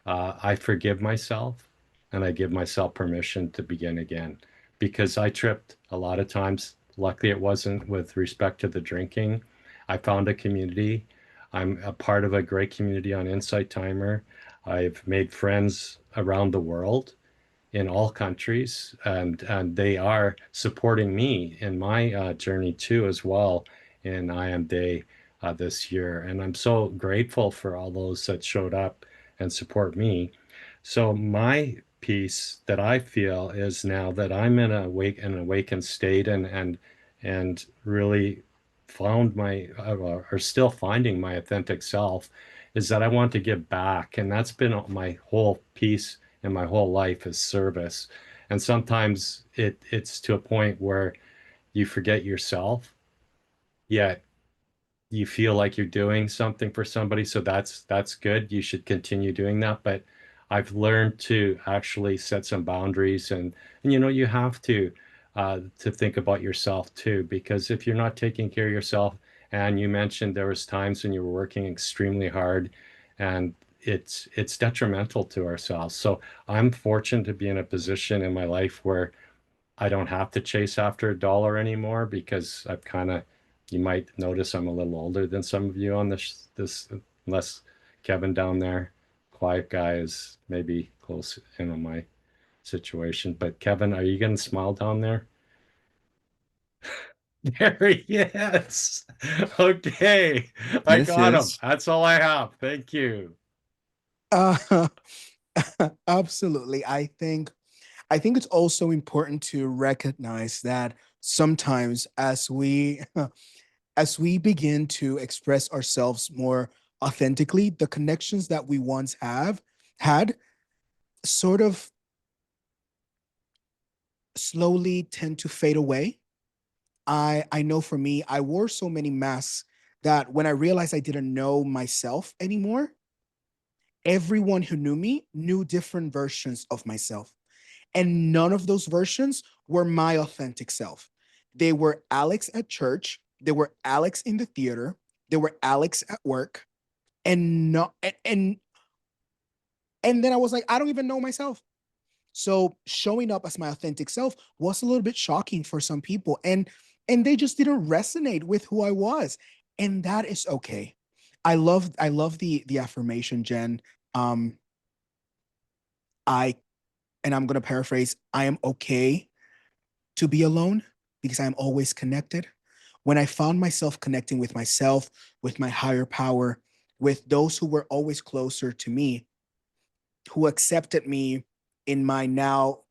I forgive myself and I give myself permission to begin again because I tripped a lot of times. Luckily, it wasn't with respect to the drinking. I found a community. I'm a part of a great community on Insight Timer. I've made friends around the world in all countries, and they are supporting me in my journey too as well in I Am Day this year. And I'm so grateful for all those that showed up and support me. So my piece that I feel is now that I'm in an awakened state and really found my or still finding my authentic self is that I want to give back. And that's been my whole piece in my whole life is service. And sometimes it's to a point where you forget yourself yet you feel like you're doing something for somebody. So that's good. You should continue doing that. But I've learned to actually set some boundaries, and you know, you have to think about yourself too, because if you're not taking care of yourself, and you mentioned there was times when you were working extremely hard, and it's detrimental to ourselves. So I'm fortunate to be in a position in my life where I don't have to chase after a dollar anymore, because I've kind of, you might notice I'm a little older than some of you on this, unless Kevin down there, quiet guy, is maybe close, you know, my situation. But Kevin, are you getting smile down there? There he is. Okay, I Yes, got him. yes. That's all I have. Thank you. Uh, absolutely. I think it's also important to recognize that sometimes as we begin to express ourselves more authentically, the connections that we once have had sort of slowly tend to fade away. I know for me, I wore so many masks that when I realized I didn't know myself anymore, everyone who knew me knew different versions of myself. And none of those versions were my authentic self. They were Alex at church, they were Alex in the theater, they were Alex at work, and no and then I was like, I don't even know myself. So showing up as my authentic self was a little bit shocking for some people, and they just didn't resonate with who I was, and that is okay. I love the affirmation, Jen. Um, I and I'm gonna paraphrase. I am okay to be alone because I'm always connected. When I found myself connecting with myself, with my higher power, with those who were always closer to me, who accepted me in my now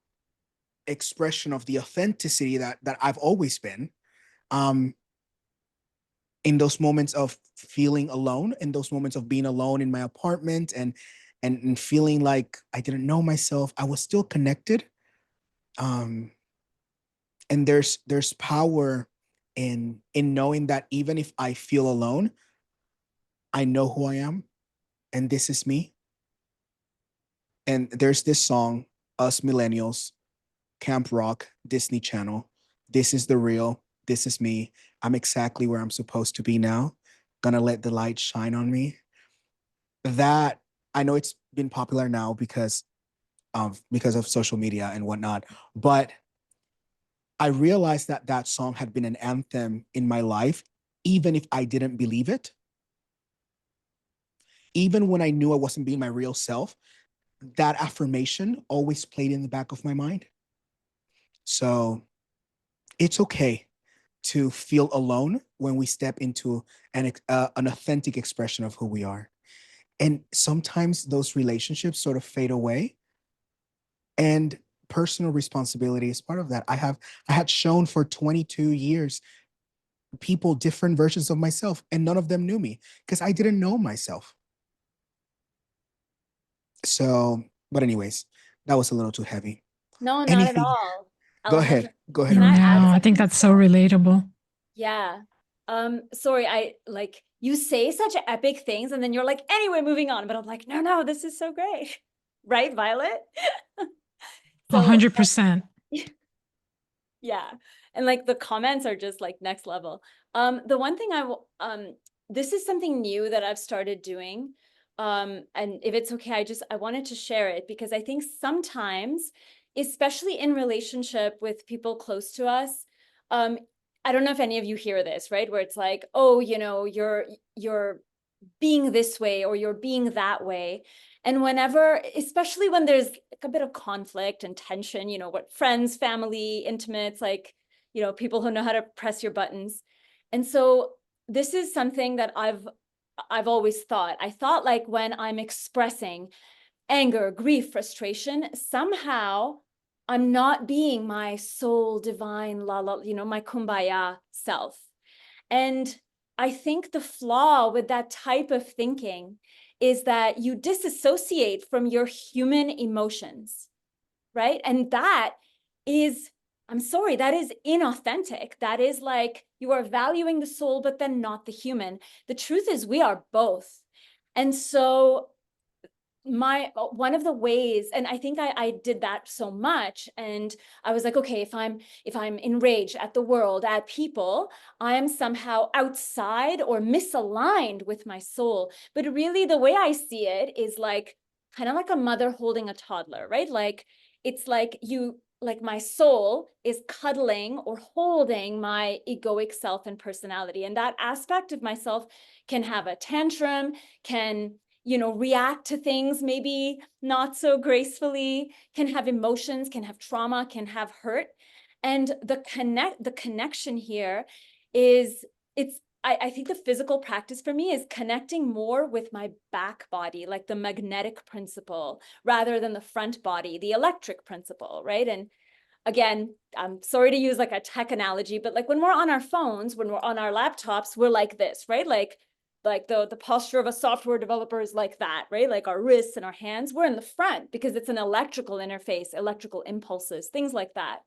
expression of the authenticity that I've always been, um, in those moments of feeling alone, in those moments of being alone in my apartment and feeling like I didn't know myself, I was still connected. Um, and there's power in knowing that even if I feel alone, I know who I am, and this is me. And there's this song, Us Millennials, Camp Rock, Disney Channel. This is the real. This is me. I'm exactly where I'm supposed to be now. Gonna let the light shine on me. That, I know it's been popular now because of social media and whatnot, but I realized that that song had been an anthem in my life, even if I didn't believe it. Even when I knew I wasn't being my real self, that affirmation always played in the back of my mind. So it's okay to feel alone when we step into an authentic expression of who we are. And sometimes those relationships sort of fade away. And personal responsibility is part of that. I had shown for 22 years people different versions of myself, and none of them knew me because I didn't know myself. So, but anyways, that was a little too heavy. No, not at Anything? all. Go Alejandro, ahead. Go ahead, can I Aria. add No, I think something to that's so that? relatable. Yeah. Sorry, I like you say such epic things and then you're like, anyway, moving on. But I'm like, no, no, this is so great. Right, Violet? So 100%. yeah. And like the comments are just like next level. The one thing this is something new that I've started doing. And if it's okay, I wanted to share it because I think sometimes, especially in relationship with people close to us, um, I don't know if any of you hear this, right? Where it's like, oh, you know, you're being this way or you're being that way. And whenever, especially when there's like a bit of conflict and tension, you know, what friends, family, intimates, like, you know, people who know how to press your buttons. And so this is something that I've always thought. I thought like when I'm expressing anger, grief, frustration, somehow I'm not being my soul divine, you know, my kumbaya self. And I think the flaw with that type of thinking is that you disassociate from your human emotions, right? And that is I'm sorry, that is inauthentic. That is like you are valuing the soul, but then not the human. The truth is we are both. And so one of the ways, and I think I did that so much, and I was like, okay, if I'm enraged at the world, at people, I am somehow outside or misaligned with my soul. But really the way I see it is like kind of like a mother holding a toddler, right? Like it's like my soul is cuddling or holding my egoic self and personality, and that aspect of myself can have a tantrum, can react to things maybe not so gracefully, can have emotions, can have trauma, can have hurt. And the connection here is I think the physical practice for me is connecting more with my back body, like the magnetic principle, rather than the front body, the electric principle, right? And again, I'm sorry to use like a tech analogy, but like when we're on our phones, when we're on our laptops, we're like this, right? Like the posture of a software developer is like that, right? Like our wrists and our hands, we're in the front because it's an electrical interface, electrical impulses, things like that.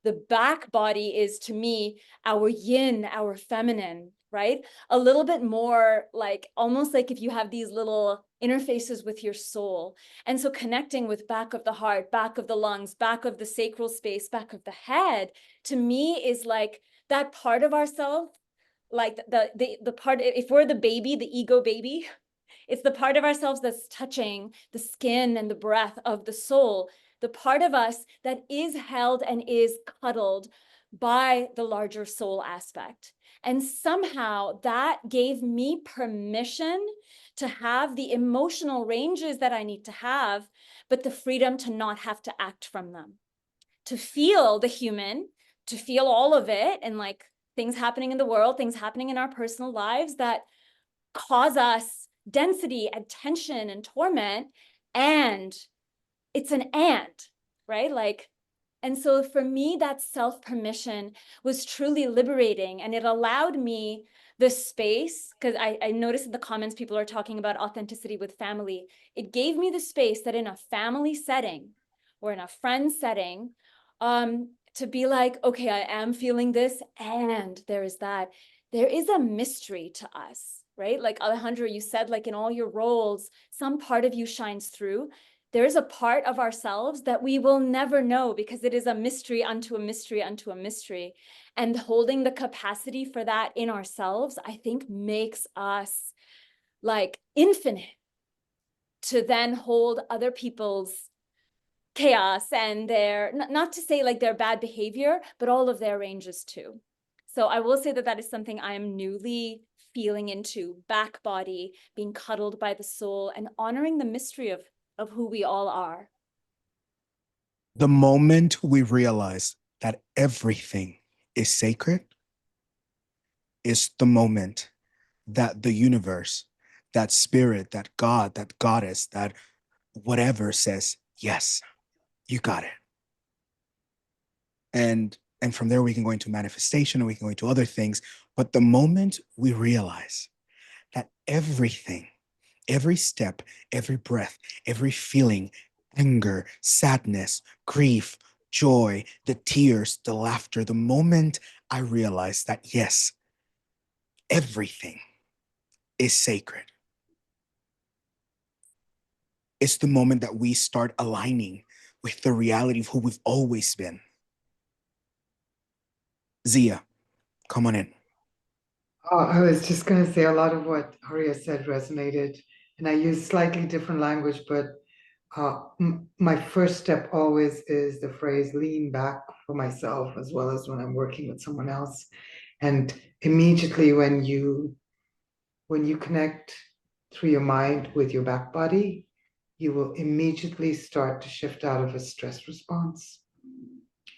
The back body is, to me, our yin, our feminine, right? A little bit more like almost like if you have these little interfaces with your soul. And so connecting with back of the heart, back of the lungs, back of the sacral space, back of the head, to me is like that part of ourselves, like the part, if we're the baby, the ego baby, it's the part of ourselves that's touching the skin and the breath of the soul, the part of us that is held and is cuddled by the larger soul aspect. And somehow that gave me permission to have the emotional ranges that I need to have, but the freedom to not have to act from them, to feel the human, to feel all of it, and like things happening in the world, things happening in our personal lives that cause us density and tension and torment. And it's an right? Like, and so for me, that self-permission was truly liberating, and it allowed me the space, because I noticed in the comments people are talking about authenticity with family. It gave me the space that in a family setting or in a friend setting, to be like, okay, I am feeling this, and there is that. There is a mystery to us, right? Like Alejandro, you said, like in all your roles, some part of you shines through. There's a part of ourselves that we will never know because it is a mystery unto a mystery unto a mystery. And holding the capacity for that in ourselves, I think makes us like infinite to then hold other people's chaos and their, not to say like their bad behavior, but all of their ranges too. So I will say that that is something I am newly feeling into, back body, being cuddled by the soul, and honoring the mystery of who we all are. The moment we realize that everything is sacred is the moment that the universe, that spirit, that God, that goddess, that whatever says, yes, you got it. And from there we can go into manifestation and we can go into other things. But the moment we realize that everything, every step, every breath, every feeling, anger, sadness, grief, joy, the tears, the laughter, the moment I realize that, yes, everything is sacred, it's the moment that we start aligning with the reality of who we've always been. Zia, come on in. I was just going to say a lot of what Arya said resonated, and I use slightly different language, but my first step always is the phrase lean back for myself, as well as when I'm working with someone else. And immediately when you connect through your mind with your back body, you will immediately start to shift out of a stress response.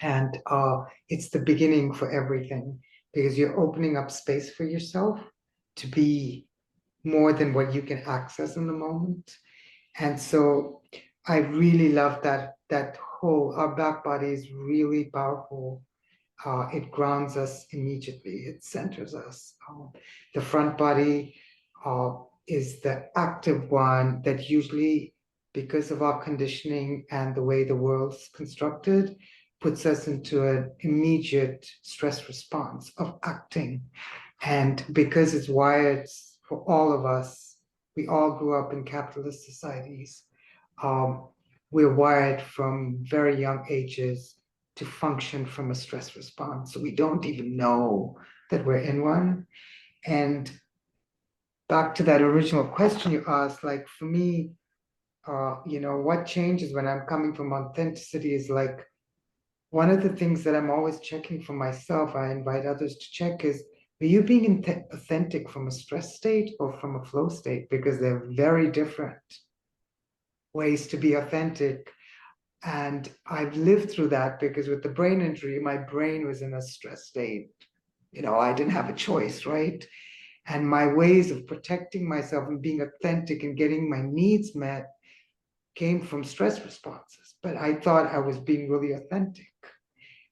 And it's the beginning for everything, because you're opening up space for yourself to be more than what you can access in the moment. And so I really love that whole, our back body is really powerful. It grounds us immediately, it centers us. The front body is the active one that usually, because of our conditioning and the way the world's constructed, puts us into an immediate stress response of acting. And because it's wired for all of us, we all grew up in capitalist societies. Um, we're wired from very young ages to function from a stress response. So we don't even know that we're in one. And back to that original question you asked, like for me, what changes when I'm coming from authenticity is like one of the things that I'm always checking for myself, I invite others to check is, are you being authentic from a stress state or from a flow state? Because they're very different ways to be authentic. And I've lived through that because with the brain injury, my brain was in a stress state. I didn't have a choice, right? And my ways of protecting myself and being authentic and getting my needs met came from stress responses. But I thought I was being really authentic.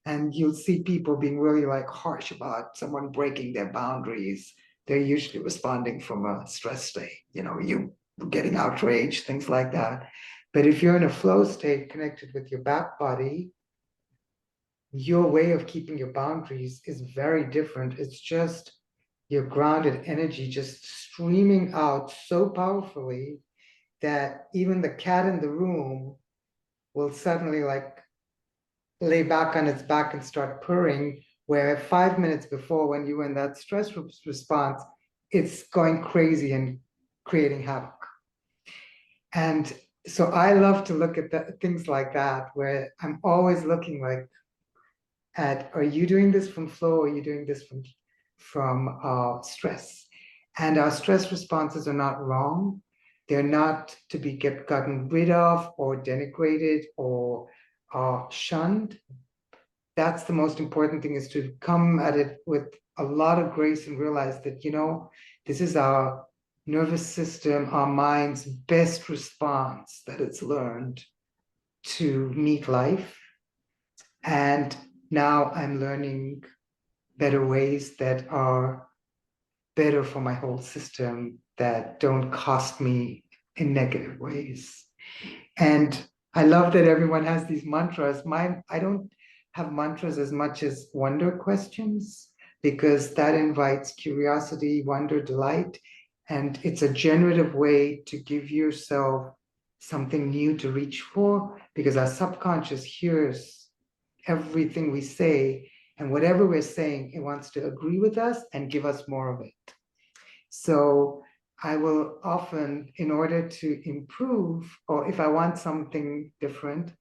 And you'll see people being really like harsh about someone breaking their boundaries. They're usually responding from a stress state, you getting outraged, things like that. But if you're in a flow state connected with your back body, your way of keeping your boundaries is very different. It's just your grounded energy just streaming out so powerfully that even the cat in the room will suddenly like lay back on its back and start purring, where 5 minutes before, when you were in that stress response, it's going crazy and creating havoc. And so I love to look at things like that, where I'm always looking like at, are you doing this from flow, or are you doing this from stress? And our stress responses are not wrong. They're not to be gotten rid of or denigrated or shunned. That's the most important thing, is to come at it with a lot of grace and realize that, this is our nervous system, our mind's best response that it's learned to meet life. And now I'm learning better ways that are better for my whole system, that don't cost me in negative ways. And I love that everyone has these mantras. I don't have mantras as much as wonder questions, because that invites curiosity, wonder, delight. And it's a generative way to give yourself something new to reach for, because our subconscious hears everything we say, and whatever we're saying, it wants to agree with us and give us more of it. So I will often, in order to improve, or if I want something different,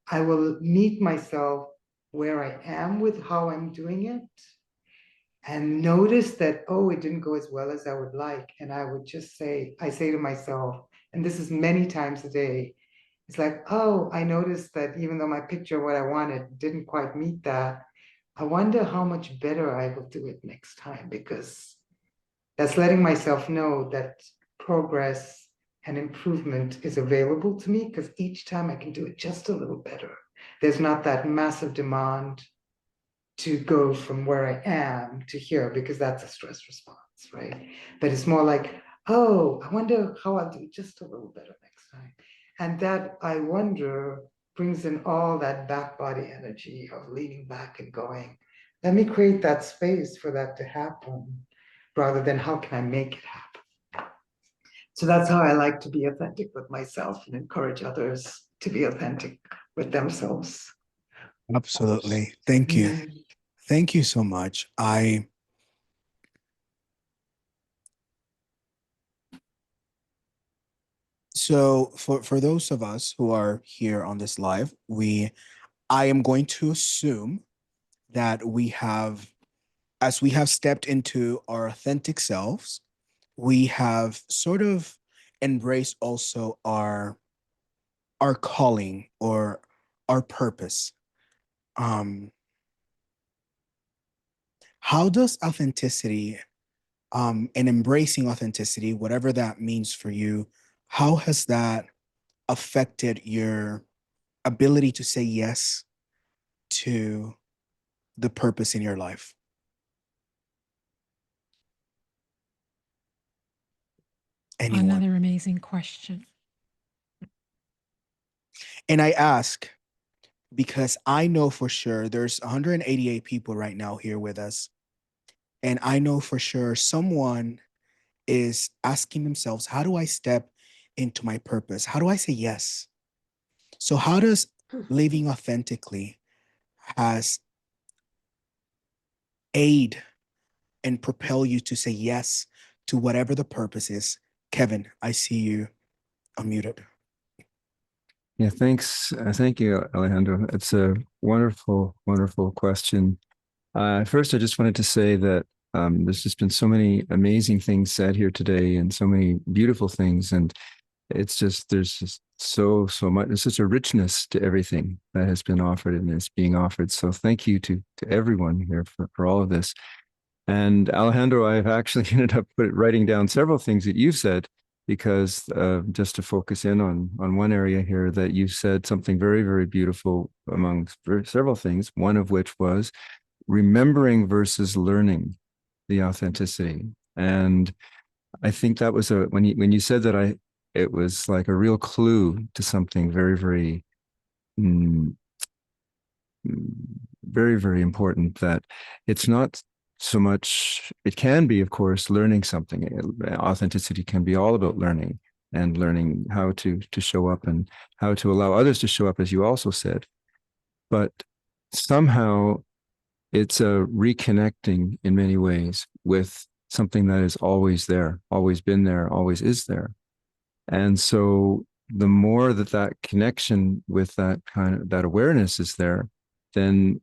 I will meet myself where I am with how I'm doing it, and notice that, oh, it didn't go as well as I would like. And I would just say, I say to myself, and this is many times a day, it's like, oh, I noticed that even though my picture of what I wanted didn't quite meet that, I wonder how much better I will do it next time, because that's letting myself know that progress and improvement is available to me, because each time I can do it just a little better. There's not that massive demand to go from where I am to here, because that's a stress response, right? But it's more like, oh, I wonder how I'll do just a little better next time. And that I wonder brings in all that back body energy of leaning back and going, let me create that space for that to happen, rather than how can I make it happen. So that's how I like to be authentic with myself and encourage others to be authentic with themselves. Absolutely. Thank you. Thank you so much. So for those of us who are here on this live, I am going to assume that as we have stepped into our authentic selves, we have sort of embraced also our calling or our purpose. How does authenticity and embracing authenticity, whatever that means for you, how has that affected your ability to say yes to the purpose in your life? Anyone? Another amazing question. And I ask because I know for sure there's 188 people right now here with us. And I know for sure someone is asking themselves, how do I step into my purpose? How do I say yes? So how does living authentically has aid and propel you to say yes to whatever the purpose is? Kevin, I see you unmuted. Yeah, thanks. Thank you, Alejandro. It's a wonderful, wonderful question. First, I just wanted to say that there's just been so many amazing things said here today and so many beautiful things. And it's just, there's just so much, there's such a richness to everything that has been offered and is being offered. So thank you to everyone here for all of this. And Alejandro, I've actually ended up writing down several things that you've said because just to focus in on one area here, that you said something very, very beautiful among several things, one of which was remembering versus learning the authenticity. And I think that was when you said that, it was like a real clue to something very, very mm, very, very important, that it's not so much, it can be, of course, learning something. Authenticity can be all about learning and learning how to show up and how to allow others to show up, as you also said. But somehow it's a reconnecting in many ways with something that is always there, always been there, always is there. And so the more that connection with that kind of that awareness is there, then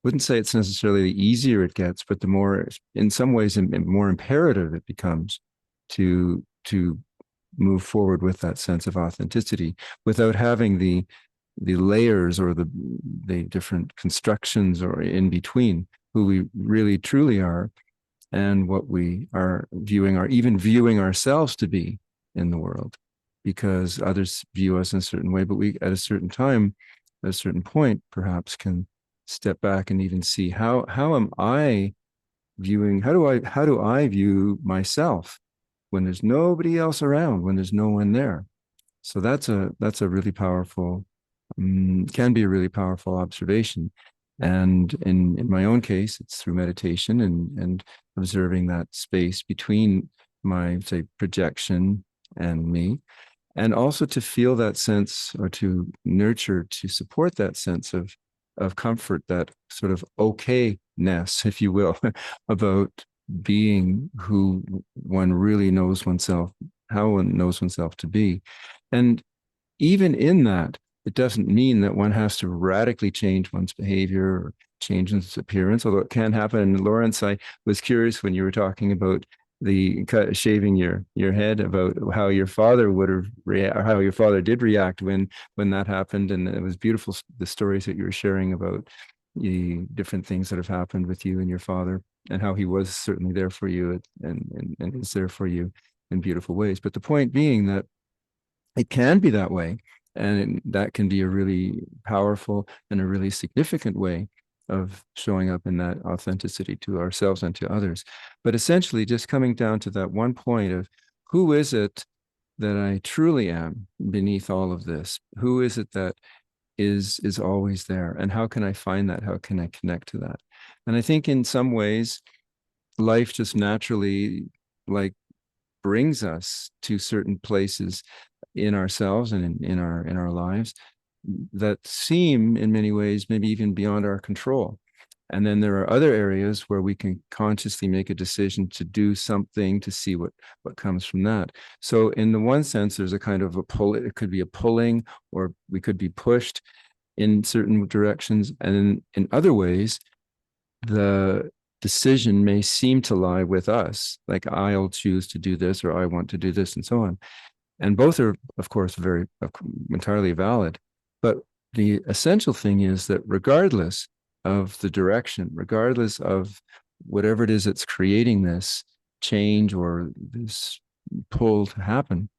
wouldn't say it's necessarily the easier it gets, but the more, in some ways, more imperative it becomes to move forward with that sense of authenticity without having the layers or the different constructions or in between who we really truly are and what we are viewing, or even viewing ourselves to be in the world, because others view us in a certain way, but we, at a certain time, at a certain point, perhaps can step back and even see how am I viewing, how do I view myself when there's nobody else around, when there's no one there. So that's a really powerful, can be a really powerful observation. And in my own case, it's through meditation and observing that space between my, say, projection and me, and also to feel that sense, or to nurture, to support that sense of comfort, that sort of okayness, if you will, about being who one really knows oneself, how one knows oneself to be. And even in that, it doesn't mean that one has to radically change one's behavior or change one's appearance, although it can happen. And Lawrence, I was curious when you were talking about shaving your head, about how your father would have or how your father did react when that happened. And it was beautiful, the stories that you were sharing about the different things that have happened with you and your father, and how he was certainly there for you and is there for you in beautiful ways. But the point being that it can be that way, and that can be a really powerful and a really significant way of showing up in that authenticity to ourselves and to others. But essentially, just coming down to that one point of who is it that I truly am beneath all of this? Who is it that is always there? And how can I find that? How can I connect to that? And I think in some ways, life just naturally, like, brings us to certain places in ourselves and in our lives that seem in many ways maybe even beyond our control. And then there are other areas where we can consciously make a decision to do something to see what comes from that. So in the one sense, there's a kind of a pull, it could be a pulling, or we could be pushed in certain directions. And in other ways, the decision may seem to lie with us, like I'll choose to do this, or I want to do this, and so on. And both are, of course, very entirely valid. But the essential thing is that regardless of the direction, regardless of whatever it is that's creating this change or this pull to happen,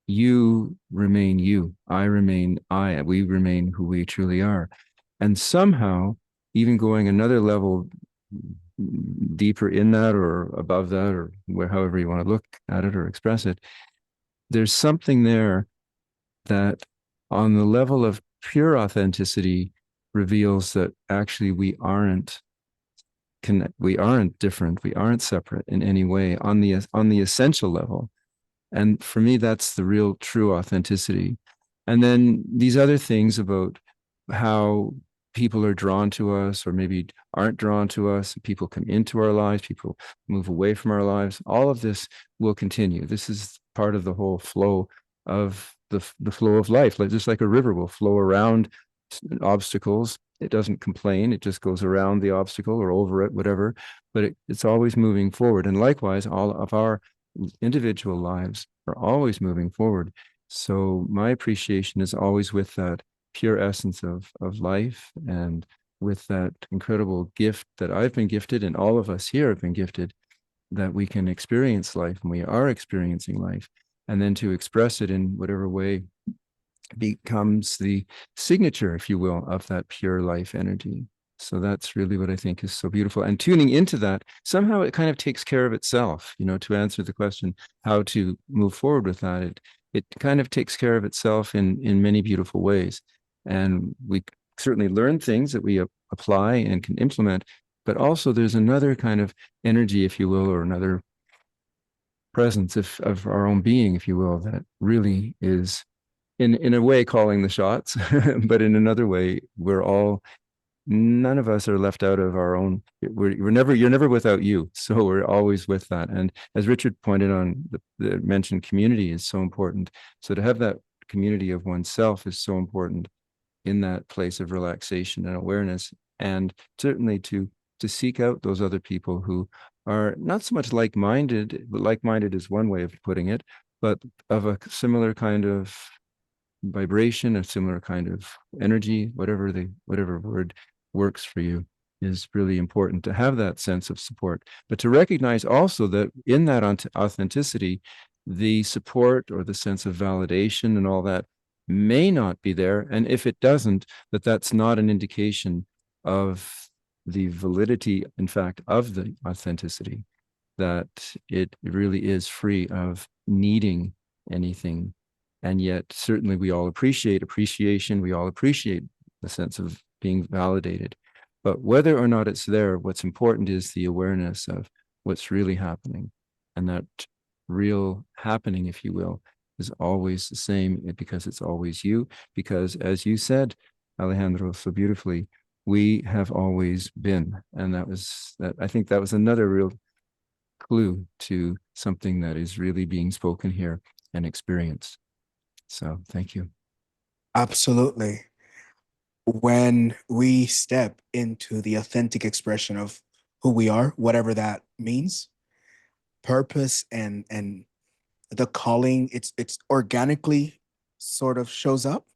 you remain you, I remain I, we remain who we truly are. And somehow, even going another level deeper in that, or above that, or however you want to look at it or express it, there's something there that, on the level of pure authenticity, reveals that actually we aren't different, we aren't separate in any way on the essential level. And for me, that's the real true authenticity. And then these other things about how people are drawn to us or maybe aren't drawn to us, people come into our lives, people move away from our lives, all of this will continue. This is part of the whole flow of the flow of life, like just like a river will flow around obstacles. It doesn't complain, it just goes around the obstacle or over it, whatever, but it's always moving forward. And likewise, all of our individual lives are always moving forward. So my appreciation is always with that pure essence of life and with that incredible gift that I've been gifted and all of us here have been gifted, that we can experience life and we are experiencing life, and then to express it in whatever way becomes the signature, if you will, of that pure life energy. So that's really what I think is so beautiful. And tuning into that, somehow it kind of takes care of itself, to answer the question, how to move forward with that. It kind of takes care of itself in many beautiful ways. And we certainly learn things that we apply and can implement, but also there's another kind of energy, if you will, or another presence of our own being, if you will, that really is in a way calling the shots, but in another way, none of us are left out of our own. You're never without you. So we're always with that. And as Richard pointed on, the mentioned community is so important. So to have that community of oneself is so important in that place of relaxation and awareness, and certainly to seek out those other people who are not so much like-minded, but like-minded is one way of putting it, but of a similar kind of vibration, a similar kind of energy, whatever word works for you, is really important to have that sense of support. But to recognize also that in that authenticity, the support or the sense of validation and all that may not be there. And if it doesn't, that's not an indication of the validity, in fact, of the authenticity, that it really is free of needing anything. And yet, certainly, we all appreciate appreciation. We all appreciate the sense of being validated. But whether or not it's there, what's important is the awareness of what's really happening. And that real happening, if you will, is always the same because it's always you. Because as you said, Alejandro, so beautifully, we have always been. And I think that was another real clue to something that is really being spoken here and experienced. So thank you. Absolutely. When we step into the authentic expression of who we are, whatever that means, purpose and the calling, it's organically sort of shows up.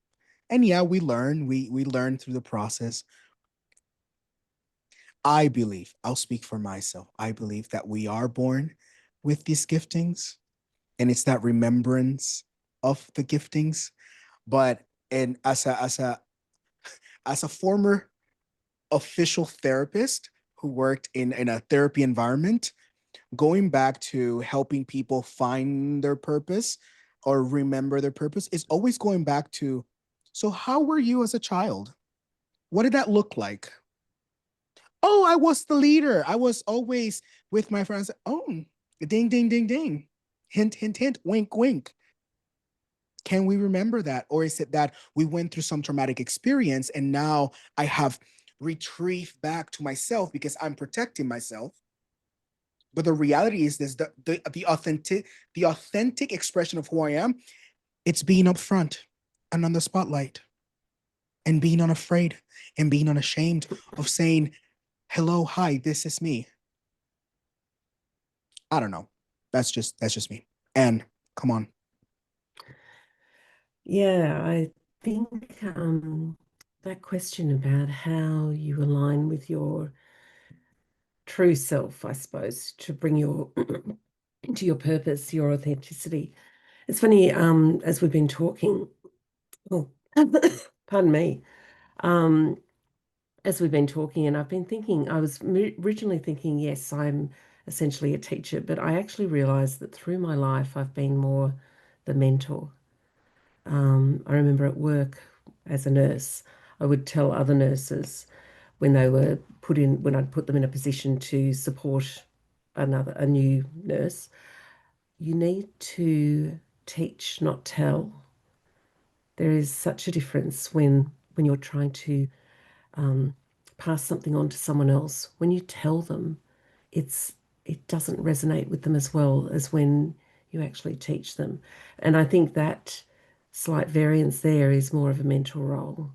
And yeah, we learn through the process. I believe, I'll speak for myself, I believe that we are born with these giftings, and it's that remembrance of the giftings. But and as a former official therapist who worked in a therapy environment, going back to helping people find their purpose or remember their purpose is always going back to, so how were you as a child? What did that look like? Oh, I was the leader. I was always with my friends. Oh, ding, ding, ding, ding. Hint, hint, hint, wink, wink. Can we remember that? Or is it that we went through some traumatic experience and now I have retrieved back to myself because I'm protecting myself? But the reality is this, the authentic expression of who I am, it's being upfront and on the spotlight and being unafraid and being unashamed of saying, hello, hi, this is me. I don't know. That's just me. And come on. Yeah, I think that question about how you align with your true self, I suppose, to bring your into your purpose, your authenticity. It's funny, as we've been talking, oh, pardon me, as we've been talking, and I've been thinking, I was originally thinking, yes, I'm essentially a teacher, but I actually realized that through my life, I've been more the mentor. I remember at work as a nurse, I would tell other nurses when I'd put them in a position to support a new nurse, you need to teach, not tell. There is such a difference when you're trying to pass something on to someone else. When you tell them, it doesn't resonate with them as well as when you actually teach them. And I think that slight variance there is more of a mentor role.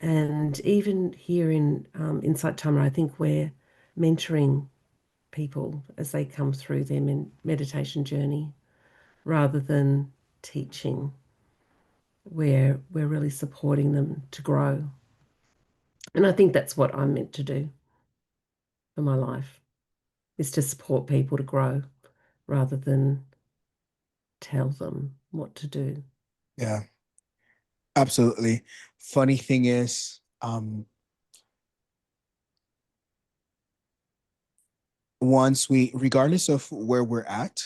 And even here in Insight Timer, I think we're mentoring people as they come through their meditation journey rather than teaching. We're really supporting them to grow. And I think that's what I'm meant to do for my life, is to support people to grow rather than tell them what to do. Yeah, absolutely. Funny thing is, regardless of where we're at,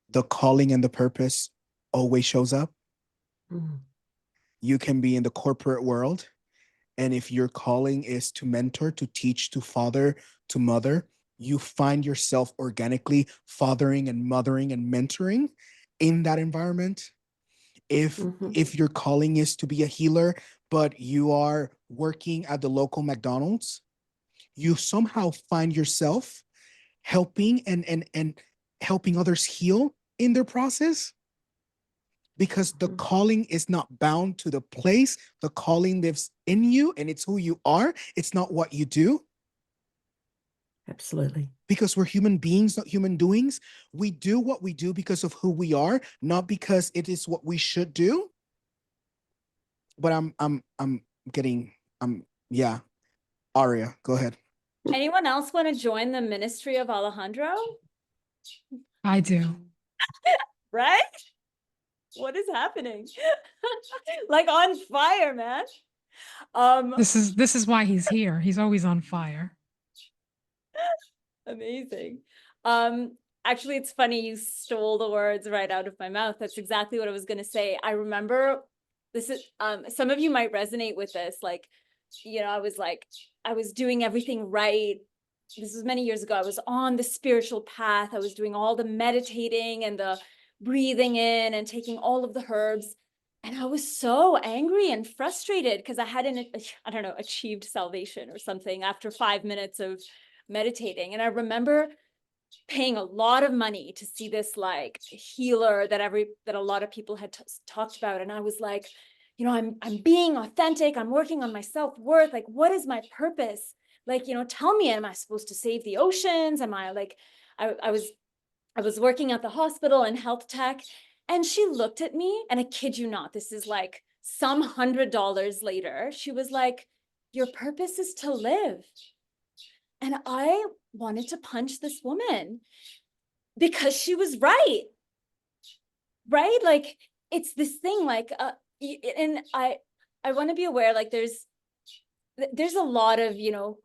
the calling and the purpose always shows up. Mm. You can be in the corporate world, and if your calling is to mentor, to teach, to father, to mother, you find yourself organically fathering and mothering and mentoring in that environment. If your calling is to be a healer, but you are working at the local McDonald's, you somehow find yourself helping and helping others heal in their process, because the calling is not bound to the place. The calling lives in you, and it's who you are. It's not what you do. Absolutely. Because we're human beings, not human doings. We do what we do because of who we are, not because it is what we should do. But yeah. Aria, go ahead. Anyone else want to join the ministry of Alejandro? I do. Right? What is happening? Like on fire, man. This is why he's here. He's always on fire. Amazing. Actually, it's funny, you stole the words right out of my mouth. That's exactly what I was going to say. I remember this is some of you might resonate with this. Like, you know, I was doing everything right. This was many years ago. I was on the spiritual path. I was doing all the meditating and the breathing in and taking all of the herbs. And I was so angry and frustrated because I hadn't, I don't know, achieved salvation or something after 5 minutes of meditating. And I remember paying a lot of money to see this like healer that a lot of people had talked about. And I was like, you know, I'm being authentic. I'm working on my self-worth. Like, what is my purpose? Like, you know, tell me, am I supposed to save the oceans? Am I like, I was working at the hospital in health tech, and she looked at me, and I kid you not, this is like some $100 later. She was like, your purpose is to live. And I wanted to punch this woman because she was right. Right? Like, it's this thing like, and I want to be aware, like there's a lot of, you know,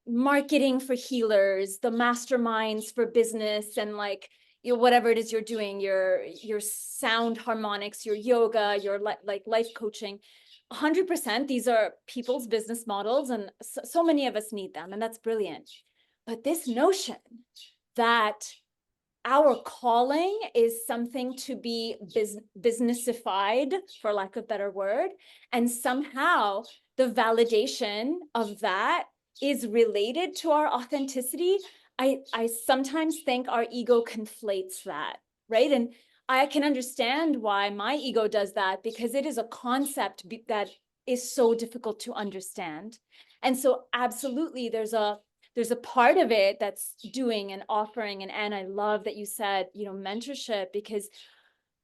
marketing for healers, the masterminds for business, and like, you know, whatever it is you're doing, your sound harmonics, your yoga, your like life coaching, 100%, these are people's business models, and so many of us need them, and that's brilliant. But this notion that our calling is something to be businessified, for lack of a better word, and somehow the validation of that is related to our authenticity. I sometimes think our ego conflates that, right? And I can understand why my ego does that, because it is a concept that is so difficult to understand. And so absolutely there's a part of it that's doing and offering. And I love that you said, you know, mentorship, because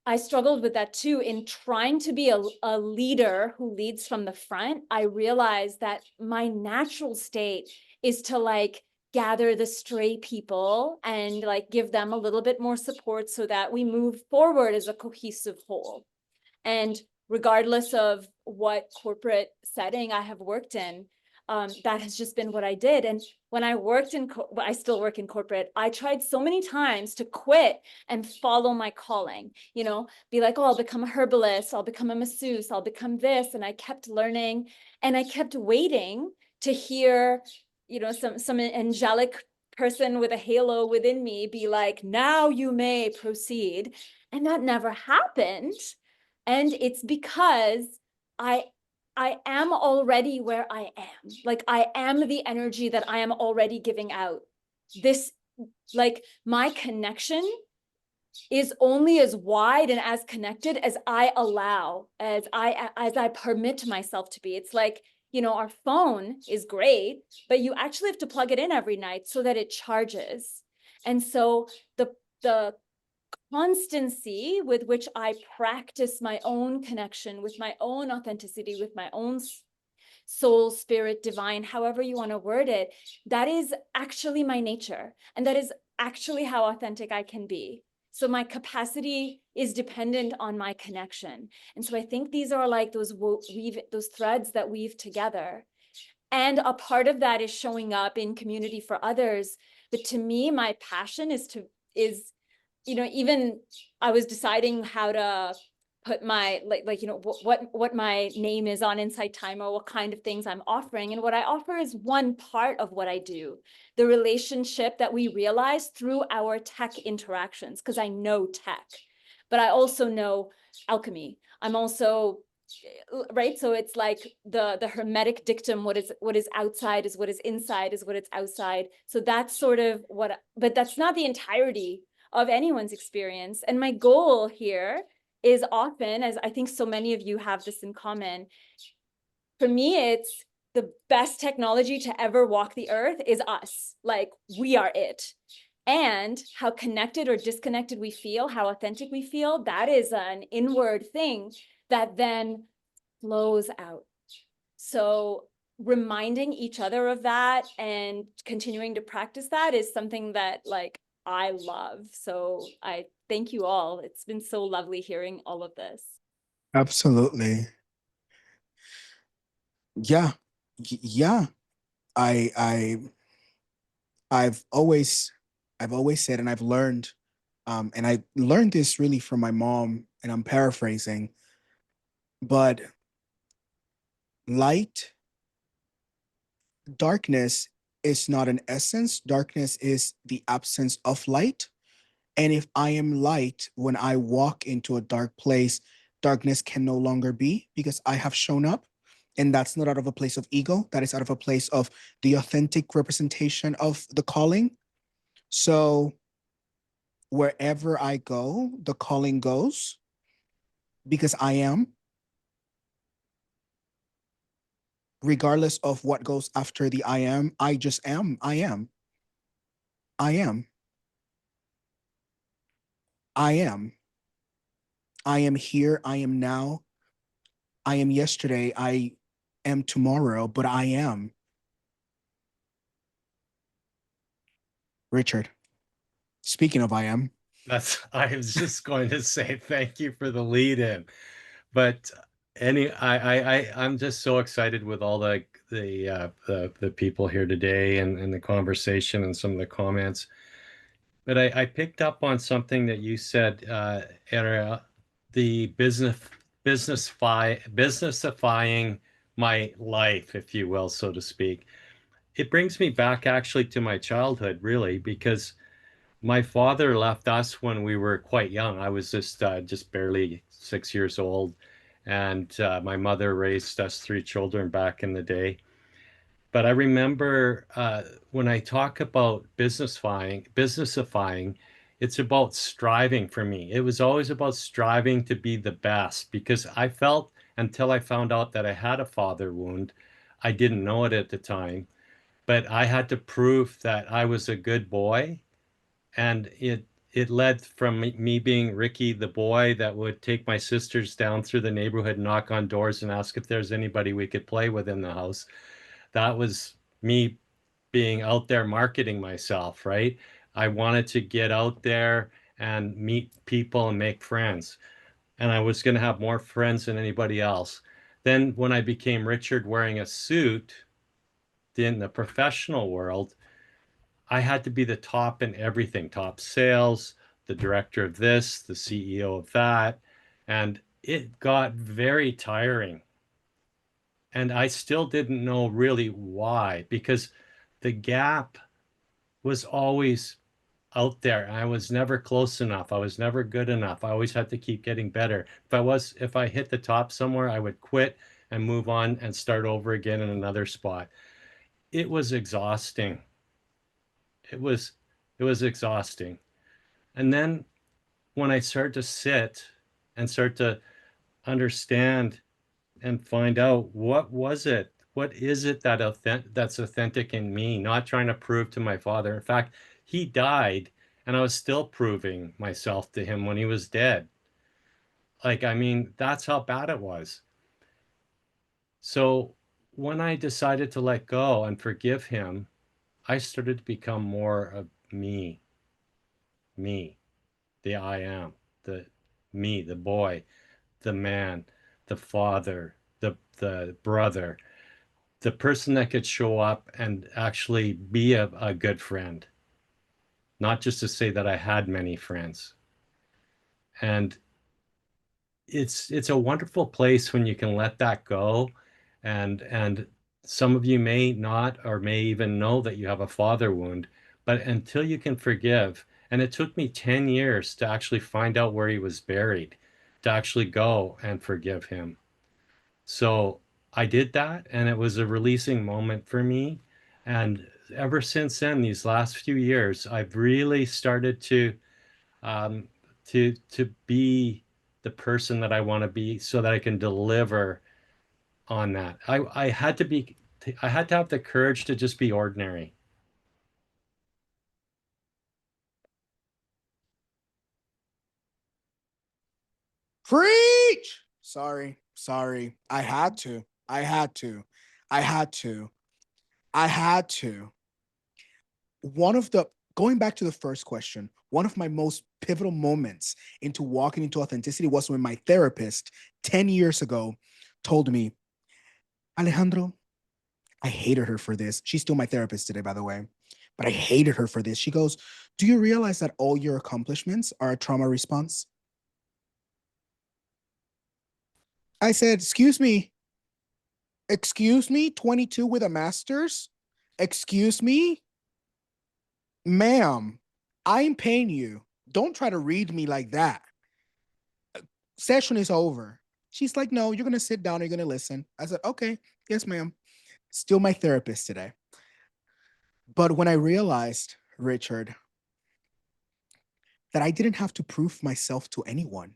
I struggled with that too. In trying to be a leader who leads from the front, I realized that my natural state is to like gather the stray people and like give them a little bit more support so that we move forward as a cohesive whole. And regardless of what corporate setting I have worked in, that has just been what I did. And when I worked I still work in corporate, I tried so many times to quit and follow my calling, be like, oh, I'll become a herbalist, I'll become a masseuse, I'll become this. And I kept learning and I kept waiting to hear, some angelic person with a halo within me be like, now you may proceed. And that never happened. And it's because I I am already where I am. Like I am the energy that I am already giving out. This, like my connection is only as wide and as connected as I allow, as I permit myself to be. It's like, our phone is great, but you actually have to plug it in every night so that it charges. And so the constancy with which I practice my own connection with my own authenticity, with my own soul, spirit, divine, however you want to word it, that is actually my nature. And that is actually how authentic I can be. So my capacity is dependent on my connection. And so I think these are like those threads that weave together. And a part of that is showing up in community for others. But to me, my passion is even I was deciding how to put my what my name is on Insight Timer, what kind of things I'm offering. And what I offer is one part of what I do, the relationship that we realize through our tech interactions, because I know tech, but I also know alchemy. I'm also right. So it's like the hermetic dictum, what is outside is what is inside is what it's outside. So that's sort of but that's not the entirety of anyone's experience. And my goal here is often, as I think so many of you have this in common, for me, it's the best technology to ever walk the earth is us. Like we are it. And how connected or disconnected we feel, how authentic we feel, that is an inward thing that then flows out. So reminding each other of that and continuing to practice that is something that I love. So I thank you all. It's been so lovely hearing all of this. Absolutely. Yeah. Yeah. I I I've always said, and I've learned, and I learned this really from my mom, and I'm paraphrasing, but light, darkness is not an essence. Darkness is the absence of light. And if I am light, when I walk into a dark place, darkness can no longer be because I have shown up. And that's not out of a place of ego. That is out of a place of the authentic representation of the calling. So wherever I go, the calling goes because I am, regardless of what goes after the I am, I just am. I am. I am. I am. I am here. I am now. I am yesterday. I am tomorrow, but I am. Richard, speaking of I am. I was just going to say thank you for the lead in. But I'm just so excited with all the people here today and the conversation and some of the comments. But I picked up on something that you said, Era, the businessifying my life, if you will, so to speak. It brings me back actually to my childhood, really, because my father left us when we were quite young. I was just barely 6 years old, and my mother raised us three children back in the day. But I remember when I talk about businessifying, it's about striving for me. It was always about striving to be the best because I felt until I found out that I had a father wound, I didn't know it at the time, but I had to prove that I was a good boy, and it led from me being Ricky, the boy that would take my sisters down through the neighborhood, knock on doors, and ask if there's anybody we could play with in the house. That was me being out there marketing myself, right? I wanted to get out there and meet people and make friends. And I was going to have more friends than anybody else. Then, when I became Richard wearing a suit, in the professional world, I had to be the top in everything, top sales, the director of this, the CEO of that. And it got very tiring. And I still didn't know really why, because the gap was always out there. I was never close enough. I was never good enough. I always had to keep getting better. If I hit the top somewhere, I would quit and move on and start over again in another spot. It was exhausting. It was it was exhausting. And then when I start to sit and start to understand and find out what is it that's authentic in me, not trying to prove to my father. In fact, he died and I was still proving myself to him when he was dead. Like, I mean, that's how bad it was. So when I decided to let go and forgive him, I started to become more of me, the I am, the me, the boy, the man, the father, the brother, the person that could show up and actually be a good friend, not just to say that I had many friends. And it's a wonderful place when you can let that go. And some of you may not or may even know that you have a father wound, but until you can forgive, and it took me 10 years to actually find out where he was buried, to actually go and forgive him. So I did that, and it was a releasing moment for me. And ever since then, these last few years, I've really started um, to be the person that I want to be, so that I can deliver on that. I had to have the courage to just be ordinary. Preach! Sorry. I had to. I had to. I had to. I had to. Going back to the first question, one of my most pivotal moments into walking into authenticity was when my therapist 10 years ago told me, Alejandro, I hated her for this. She's still my therapist today, by the way, but I hated her for this. She goes, do you realize that all your accomplishments are a trauma response? I said, excuse me, 22 with a master's? Excuse me? Ma'am, I'm paying you. Don't try to read me like that. Session is over. She's like, no, you're going to sit down. You're going to listen. I said, okay, yes, ma'am. Still my therapist today. But when I realized, Richard, that I didn't have to prove myself to anyone,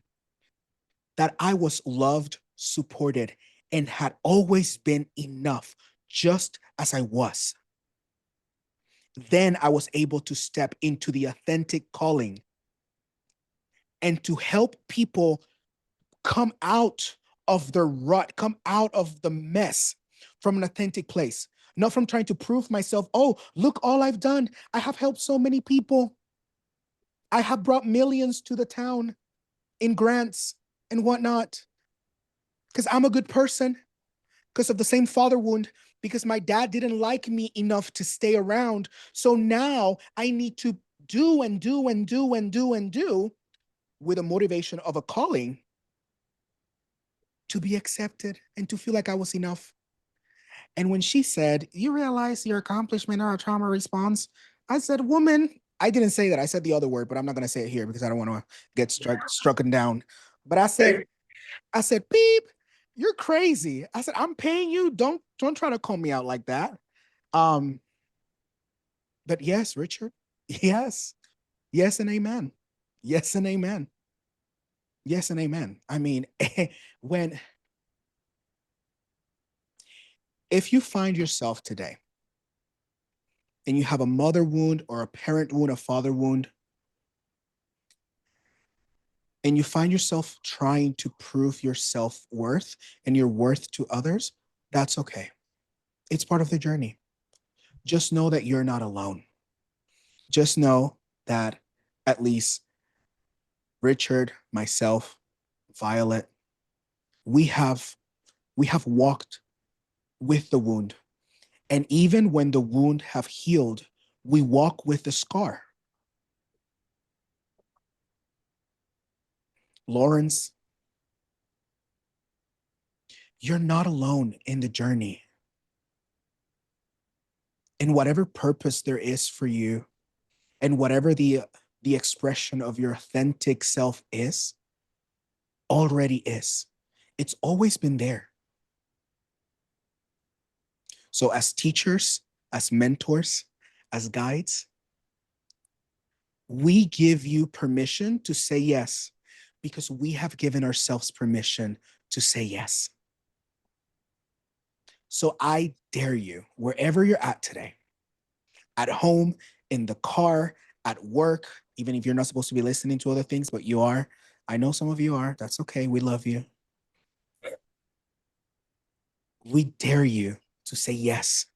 that I was loved, supported, and had always been enough just as I was, then I was able to step into the authentic calling and to help people come out of the rut, come out of the mess from an authentic place, not from trying to prove myself. Oh, look, all I've done. I have helped so many people. I have brought millions to the town in grants and whatnot because I'm a good person, because of the same father wound, because my dad didn't like me enough to stay around. So now I need to do and do and do and do and do with a motivation of a calling to be accepted and to feel like I was enough. And when she said, you realize your accomplishment are a trauma response, I said, woman, I didn't say that. I said the other word, but I'm not going to say it here because I don't want to get struck down. But I said, beep, you're crazy. I said, I'm paying you. Don't try to call me out like that. Um, but yes, Richard, yes, yes and amen. Yes and amen. Yes and amen. I mean, when if you find yourself today and you have a mother wound or a parent wound, a father wound, and you find yourself trying to prove your self-worth and your worth to others, that's okay. It's part of the journey. Just know that you're not alone. Just know that at least Richard, myself, Violet, we have walked with the wound, And even when the wound have healed, we walk with the scar. Lawrence, you're not alone in the journey. In whatever purpose there is for you, and whatever the expression of your authentic self is, already is. It's always been there. So as teachers, as mentors, as guides, we give you permission to say yes, because we have given ourselves permission to say yes. So I dare you, wherever you're at today, at home, in the car, at work, even if you're not supposed to be listening to other things, but you are. I know some of you are. That's okay. We love you. We dare you to say yes.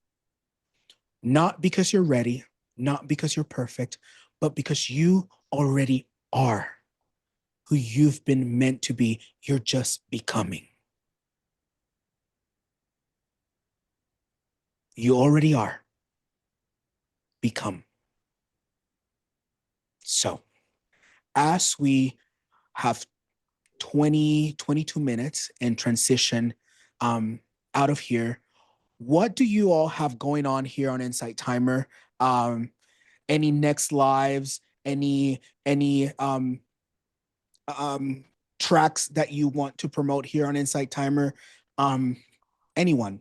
Not because you're ready, not because you're perfect, but because you already are who you've been meant to be. You're just becoming. You already are. Become. So, as we have 22 minutes and transition out of here, what do you all have going on here on Insight Timer? Any next lives? Any tracks that you want to promote here on Insight Timer? Anyone,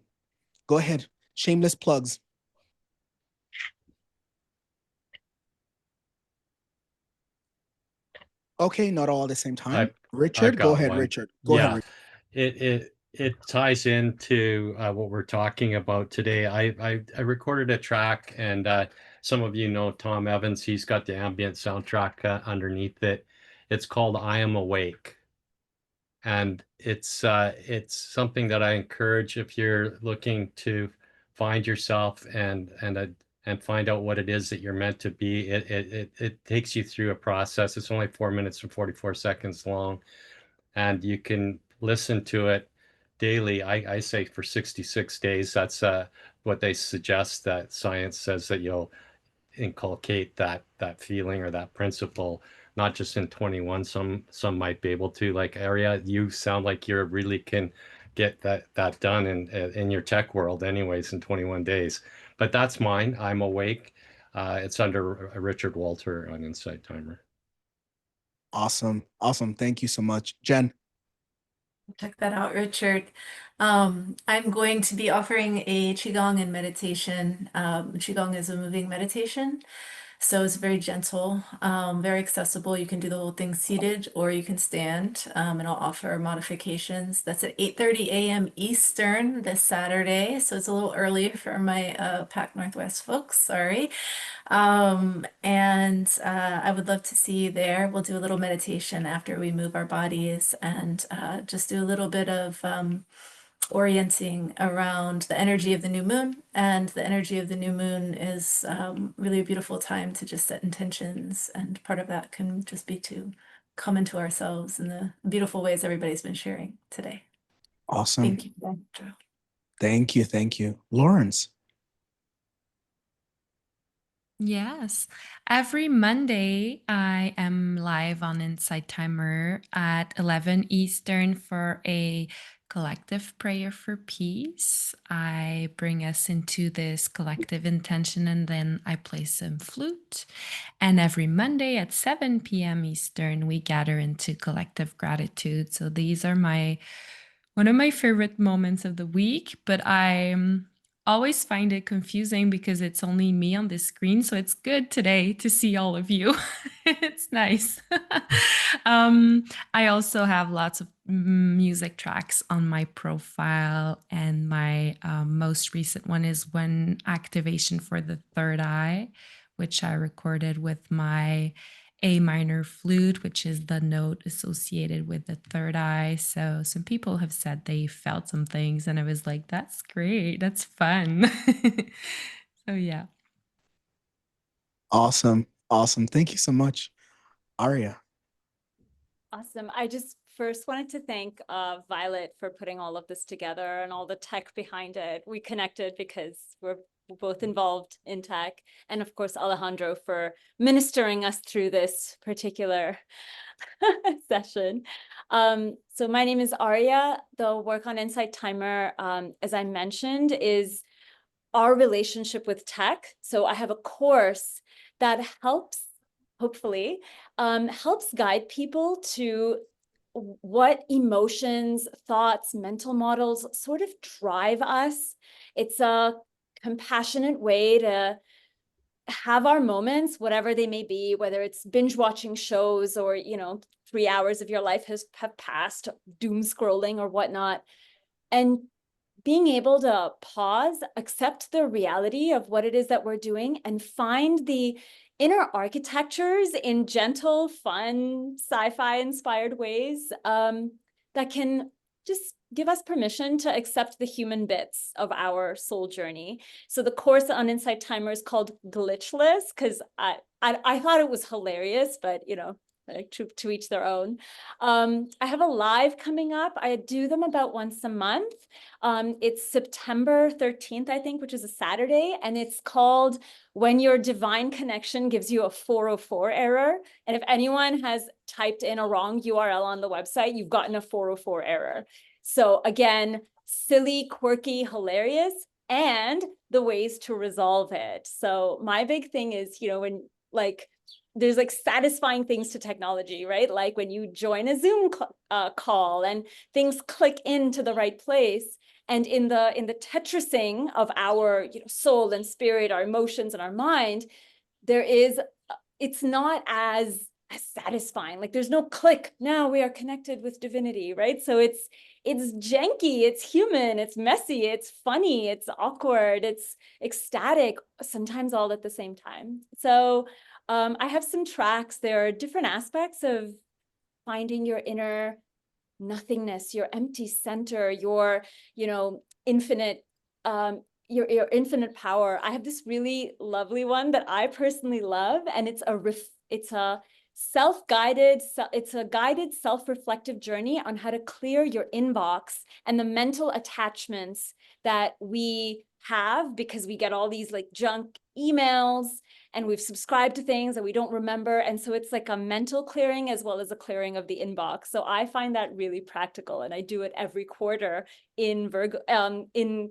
go ahead. Shameless plugs. Okay, not all at the same time. Richard, I've go got ahead. one. Richard, go ahead. Richard. It ties into what we're talking about today. I recorded a track, and some of you know Tom Evans. He's got the ambient soundtrack underneath it. It's called "I Am Awake," and it's something that I encourage if you're looking to find yourself and find out what it is that you're meant to be. It takes you through a process. It's only 4 minutes and 44 seconds long, and you can listen to it daily. I say for 66 days. That's what they suggest, that science says that you'll inculcate that feeling or that principle, not just in 21. Some might be able to, like Aria, you sound like you really can get that done in your tech world anyways in 21 days. But that's mine. I'm Awake. It's under Richard Walter on Insight Timer. Awesome. Thank you so much. Jen. Check that out, Richard. I'm going to be offering a Qigong and meditation. Qigong is a moving meditation. So it's very gentle, very accessible. You can do the whole thing seated or you can stand, and I'll offer modifications. That's at 8:30 a.m. Eastern this Saturday. So it's a little early for my Pac Northwest folks, sorry. I would love to see you there. We'll do a little meditation after we move our bodies and just do a little bit of orienting around the energy of the new moon. And the energy of the new moon is really a beautiful time to just set intentions. And part of that can just be to come into ourselves in the beautiful ways everybody's been sharing today. Awesome. Thank you, Andrew. Thank you. Lawrence. Yes. Every Monday, I am live on Inside Timer at 11 Eastern for a collective prayer for peace. I bring us into this collective intention and then I play some flute. And every Monday at 7 p.m. Eastern, we gather into collective gratitude. So these are one of my favorite moments of the week, but I always find it confusing because it's only me on the screen. So it's good today to see all of you. It's nice. I also have lots of music tracks on my profile, and my most recent one is One Activation for the Third Eye, which I recorded with my A minor flute, which is the note associated with the third eye. So some people have said they felt some things, and I was like, that's great. That's fun. So, yeah. Awesome. Thank you so much. Aria. Awesome. I just first wanted to thank Violet for putting all of this together and all the tech behind it. We connected because we're both involved in tech. And of course, Alejandro for ministering us through this particular session. So my name is Arya. The work on Insight Timer, as I mentioned, is our relationship with tech. So I have a course that helps, hopefully, helps guide people to what emotions, thoughts, mental models sort of drive us. It's a compassionate way to have our moments, whatever they may be, whether it's binge watching shows or, 3 hours of your life have passed, doom scrolling or whatnot. And being able to pause, accept the reality of what it is that we're doing, and find the inner architectures in gentle, fun, sci-fi inspired ways that can just give us permission to accept the human bits of our soul journey. So the course on Insight Timer is called Glitchless, because I thought it was hilarious, but like to each their own. I have a live coming up. I do them about once a month. It's September 13th, I think, which is a Saturday, and it's called When Your Divine Connection Gives You a 404 Error. And if anyone has typed in a wrong URL on the website, you've gotten a 404 error. So again, silly, quirky, hilarious, and the ways to resolve it. So my big thing is, when there's satisfying things to technology, right? Like when you join a Zoom call and things click into the right place. And in the Tetrising of our soul and spirit, our emotions and our mind, it's not as satisfying. Like there's no click. Now we are connected with divinity, right? So it's janky, it's human, it's messy, it's funny, it's awkward, it's ecstatic, sometimes all at the same time. So I have some tracks. There are different aspects of finding your inner nothingness, your empty center, your, infinite, your infinite power. I have this really lovely one that I personally love, and it's a self-guided, it's a guided self-reflective journey on how to clear your inbox and the mental attachments that we have because we get all these junk emails and we've subscribed to things that we don't remember. And so it's like a mental clearing as well as a clearing of the inbox. So I find that really practical, and I do it every quarter in Virgo, in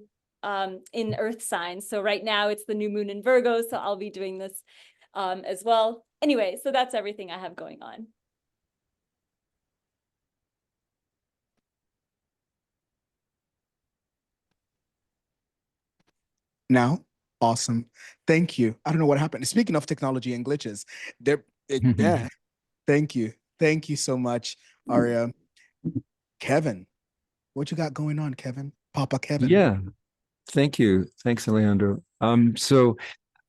Earth signs. So right now it's the new moon in Virgo, so I'll be doing this as well. Anyway, so that's everything I have going on. Now, awesome. Thank you. I don't know what happened. Speaking of technology and glitches, yeah. Thank you. Thank you so much, Aria. Kevin, what you got going on, Kevin? Papa Kevin. Yeah. Thank you. Thanks, Alejandro. So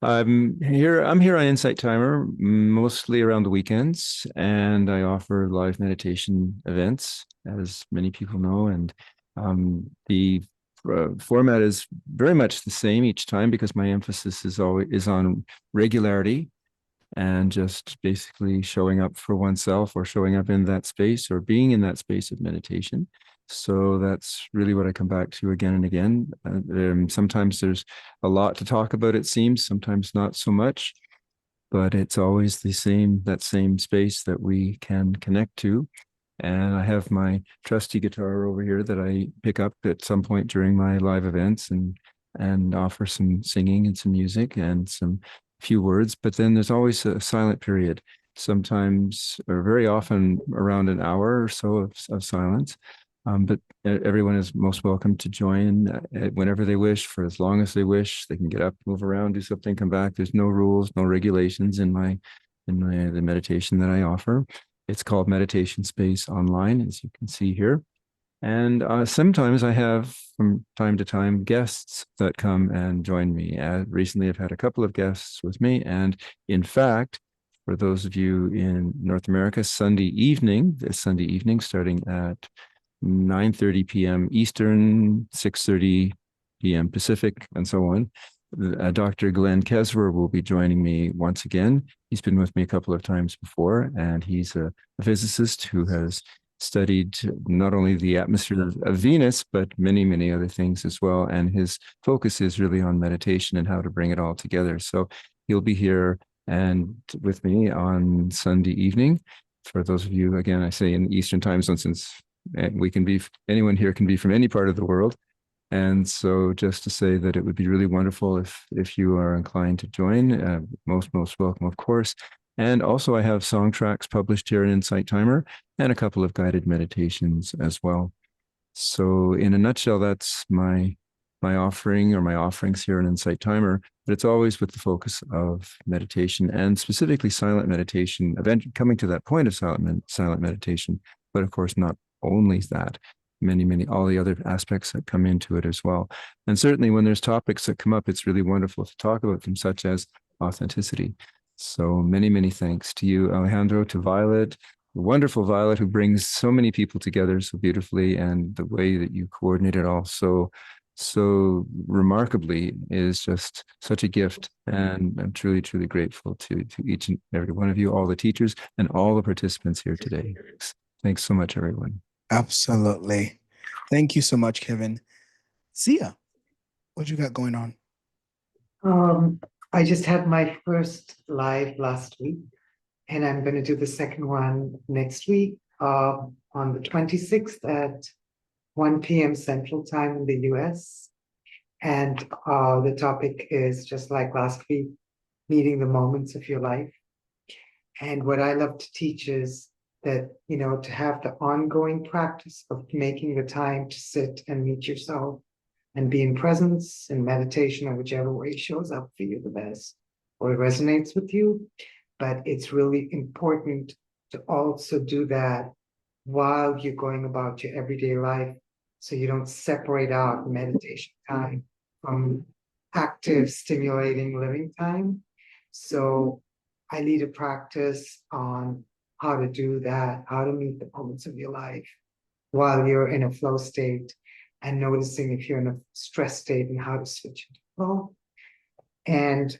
I'm here on Insight Timer mostly around the weekends, and I offer live meditation events, as many people know. And the format is very much the same each time because my emphasis is on regularity and just basically showing up for oneself or showing up in that space or being in that space of meditation. So that's really what I come back to again and again. Sometimes there's a lot to talk about, it seems, sometimes not so much, but it's always that same space that we can connect to. And I have my trusty guitar over here that I pick up at some point during my live events and offer some singing and some music and some few words. But then there's always a silent period, sometimes or very often around an hour or so of silence. But everyone is most welcome to join whenever they wish, for as long as they wish. They can get up, move around, do something, come back. There's no rules, no regulations in the meditation that I offer. It's called Meditation Space Online, as you can see here. And sometimes I have, from time to time, guests that come and join me. Recently, I've had a couple of guests with me. And in fact, for those of you in North America, this Sunday evening, starting at 9:30 p.m. Eastern, 6:30 p.m. Pacific, and so on, Dr. Glenn Keswer will be joining me once again. He's been with me a couple of times before, and he's a physicist who has studied not only the atmosphere of Venus, but many, many other things as well. And his focus is really on meditation and how to bring it all together. So he'll be here and with me on Sunday evening. For those of you, again, I say in the Eastern time zone, since we can be, anyone here can be from any part of the world. And so just to say that it would be really wonderful if you are inclined to join, most welcome, of course. And also I have song tracks published here in Insight Timer and a couple of guided meditations as well. So in a nutshell, that's my offering or my offerings here in Insight Timer, but it's always with the focus of meditation and specifically silent meditation, eventually coming to that point of silent meditation, but of course not only that, many, all the other aspects that come into it as well. And certainly when there's topics that come up, it's really wonderful to talk about them, such as authenticity. So many thanks to you, Alejandro, to Violet, the wonderful Violet, who brings so many people together so beautifully, and the way that you coordinate it all so remarkably is just such a gift. And I'm truly grateful to each and every one of you, all the teachers and all the participants here today. Thanks so much, everyone. Absolutely. Thank you so much, Kevin. Zia, what you got going on? I just had my first live last week, and I'm going to do the second one next week on the 26th at 1 p.m. Central Time in the US. And the topic is just like last week, meeting the moments of your life. And what I love to teach is that, to have the ongoing practice of making the time to sit and meet yourself and be in presence and meditation, or whichever way shows up for you the best or resonates with you. But it's really important to also do that while you're going about your everyday life, so you don't separate out meditation time from active, stimulating living time. So I lead a practice on how to do that, how to meet the moments of your life while you're in a flow state, and noticing if you're in a stress state and how to switch into flow. And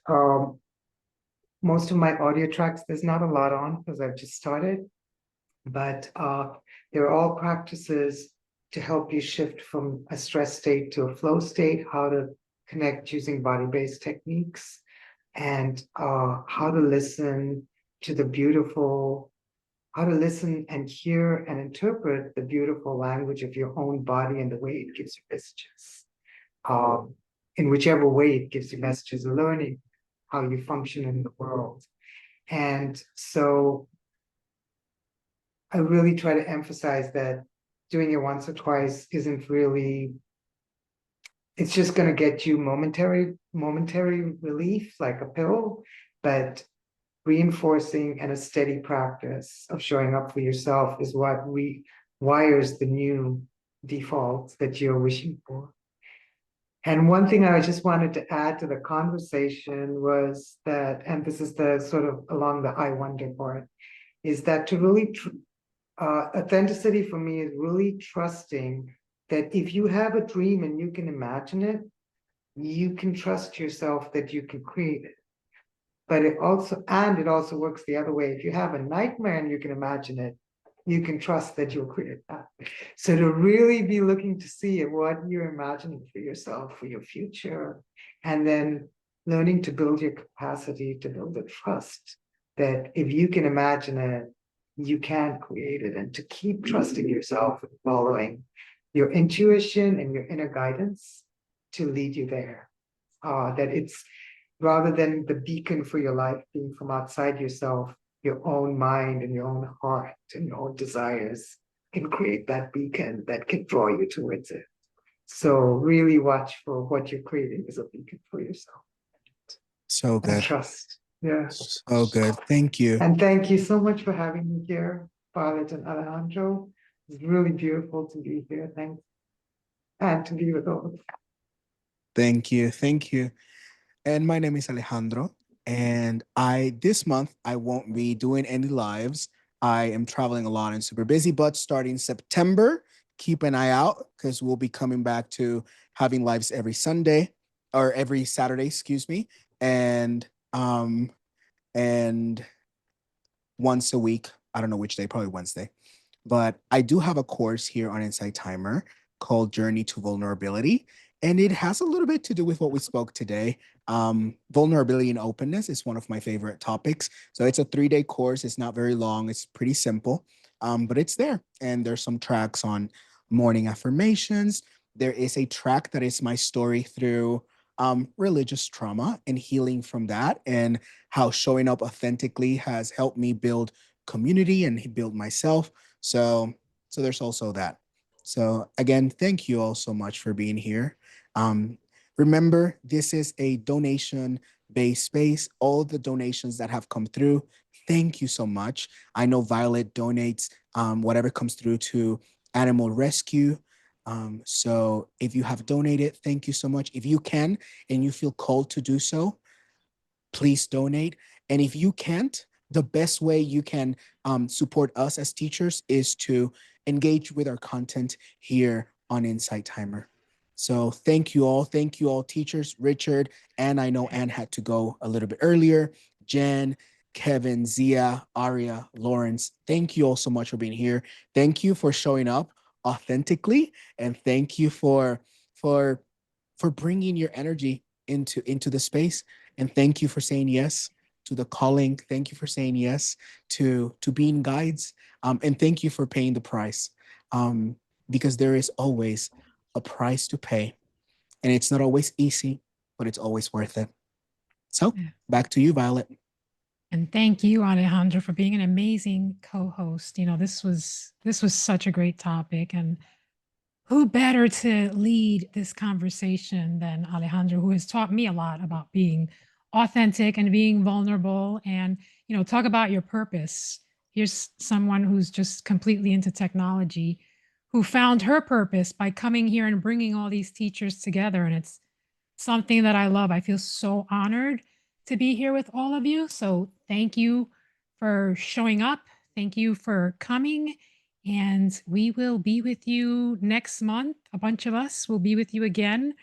most of my audio tracks, there's not a lot on because I've just started, but they're all practices to help you shift from a stress state to a flow state, how to connect using body-based techniques, and how to listen to the beautiful, how to listen and hear and interpret the beautiful language of your own body and the way it gives you messages. In whichever way it gives you messages, learning how you function in the world. And so I really try to emphasize that doing it once or twice isn't really, it's just going to get you momentary relief, like a pill, but reinforcing and a steady practice of showing up for yourself is what rewires the new defaults that you're wishing for. And one thing I just wanted to add to the conversation was that, and this is the sort of along the I wonder part, is that to really, authenticity for me is really trusting that if you have a dream and you can imagine it, you can trust yourself that you can create it. But it also works the other way. If you have a nightmare and you can imagine it, you can trust that you'll create that. So to really be looking to see what you're imagining for yourself, for your future, and then learning to build your capacity to build the trust that if you can imagine it, you can create it, and to keep trusting yourself and following your intuition and your inner guidance to lead you there. That it's rather than the beacon for your life being from outside yourself, your own mind and your own heart and your own desires can create that beacon that can draw you towards it. So really watch for what you're creating as a beacon for yourself. So good. And trust. Yeah. So good. Thank you. And thank you so much for having me here, Violet and Alejandro. It's really beautiful to be here. Thanks. And to be with all of you. Thank you. Thank you. And my name is Alejandro. And this month, I won't be doing any lives. I am traveling a lot and super busy, but starting September, keep an eye out because we'll be coming back to having lives every Sunday or every Saturday, excuse me. And once a week, I don't know which day, probably Wednesday. but I do have a course here on Insight Timer called Journey to Vulnerability. And it has a little bit to do with what we spoke today. Vulnerability and openness is one of my favorite topics. So it's a 3-day course. It's not very long. It's pretty simple, but it's there. And there's some tracks on morning affirmations. There is a track that is my story through religious trauma and healing from that, and how showing up authentically has helped me build community and build myself. So, so there's also that. So again, thank you all so much for being here. Um, Remember, this is a donation-based space. All the donations that have come through, thank you so much. I know Violet donates whatever comes through to animal rescue. So if you have donated, thank you so much. If you can and you feel called to do so, please donate. And if you can't, the best way you can support us as teachers is to engage with our content here on Insight Timer. So thank you all. Thank you all, teachers, Richard, and I know Anne had to go a little bit earlier. Jen, Kevin, Zia, Aria, Lawrence, thank you all so much for being here. Thank you for showing up authentically, and thank you for bringing your energy into the space. And thank you for saying yes to the calling. Thank you for saying yes to being guides. And thank you for paying the price, because there is always a price to pay. And it's not always easy, but it's always worth it. So back to you, Violet. And thank you, Alejandro, for being an amazing co-host. You know, this was such a great topic, and who better to lead this conversation than Alejandro, who has taught me a lot about being authentic and being vulnerable, and, you know, talk about your purpose. Here's someone who's just completely into technology, who found her purpose by coming here and bringing all these teachers together. And it's something that I love. I feel so honored to be here with all of you. So thank you for showing up. Thank you for coming. And we will be with you next month. A bunch of us will be with you again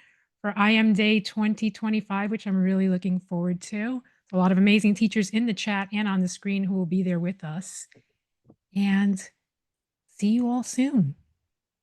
for IM Day 2025, which I'm really looking forward to. A lot of amazing teachers in the chat and on the screen who will be there with us. And see you all soon.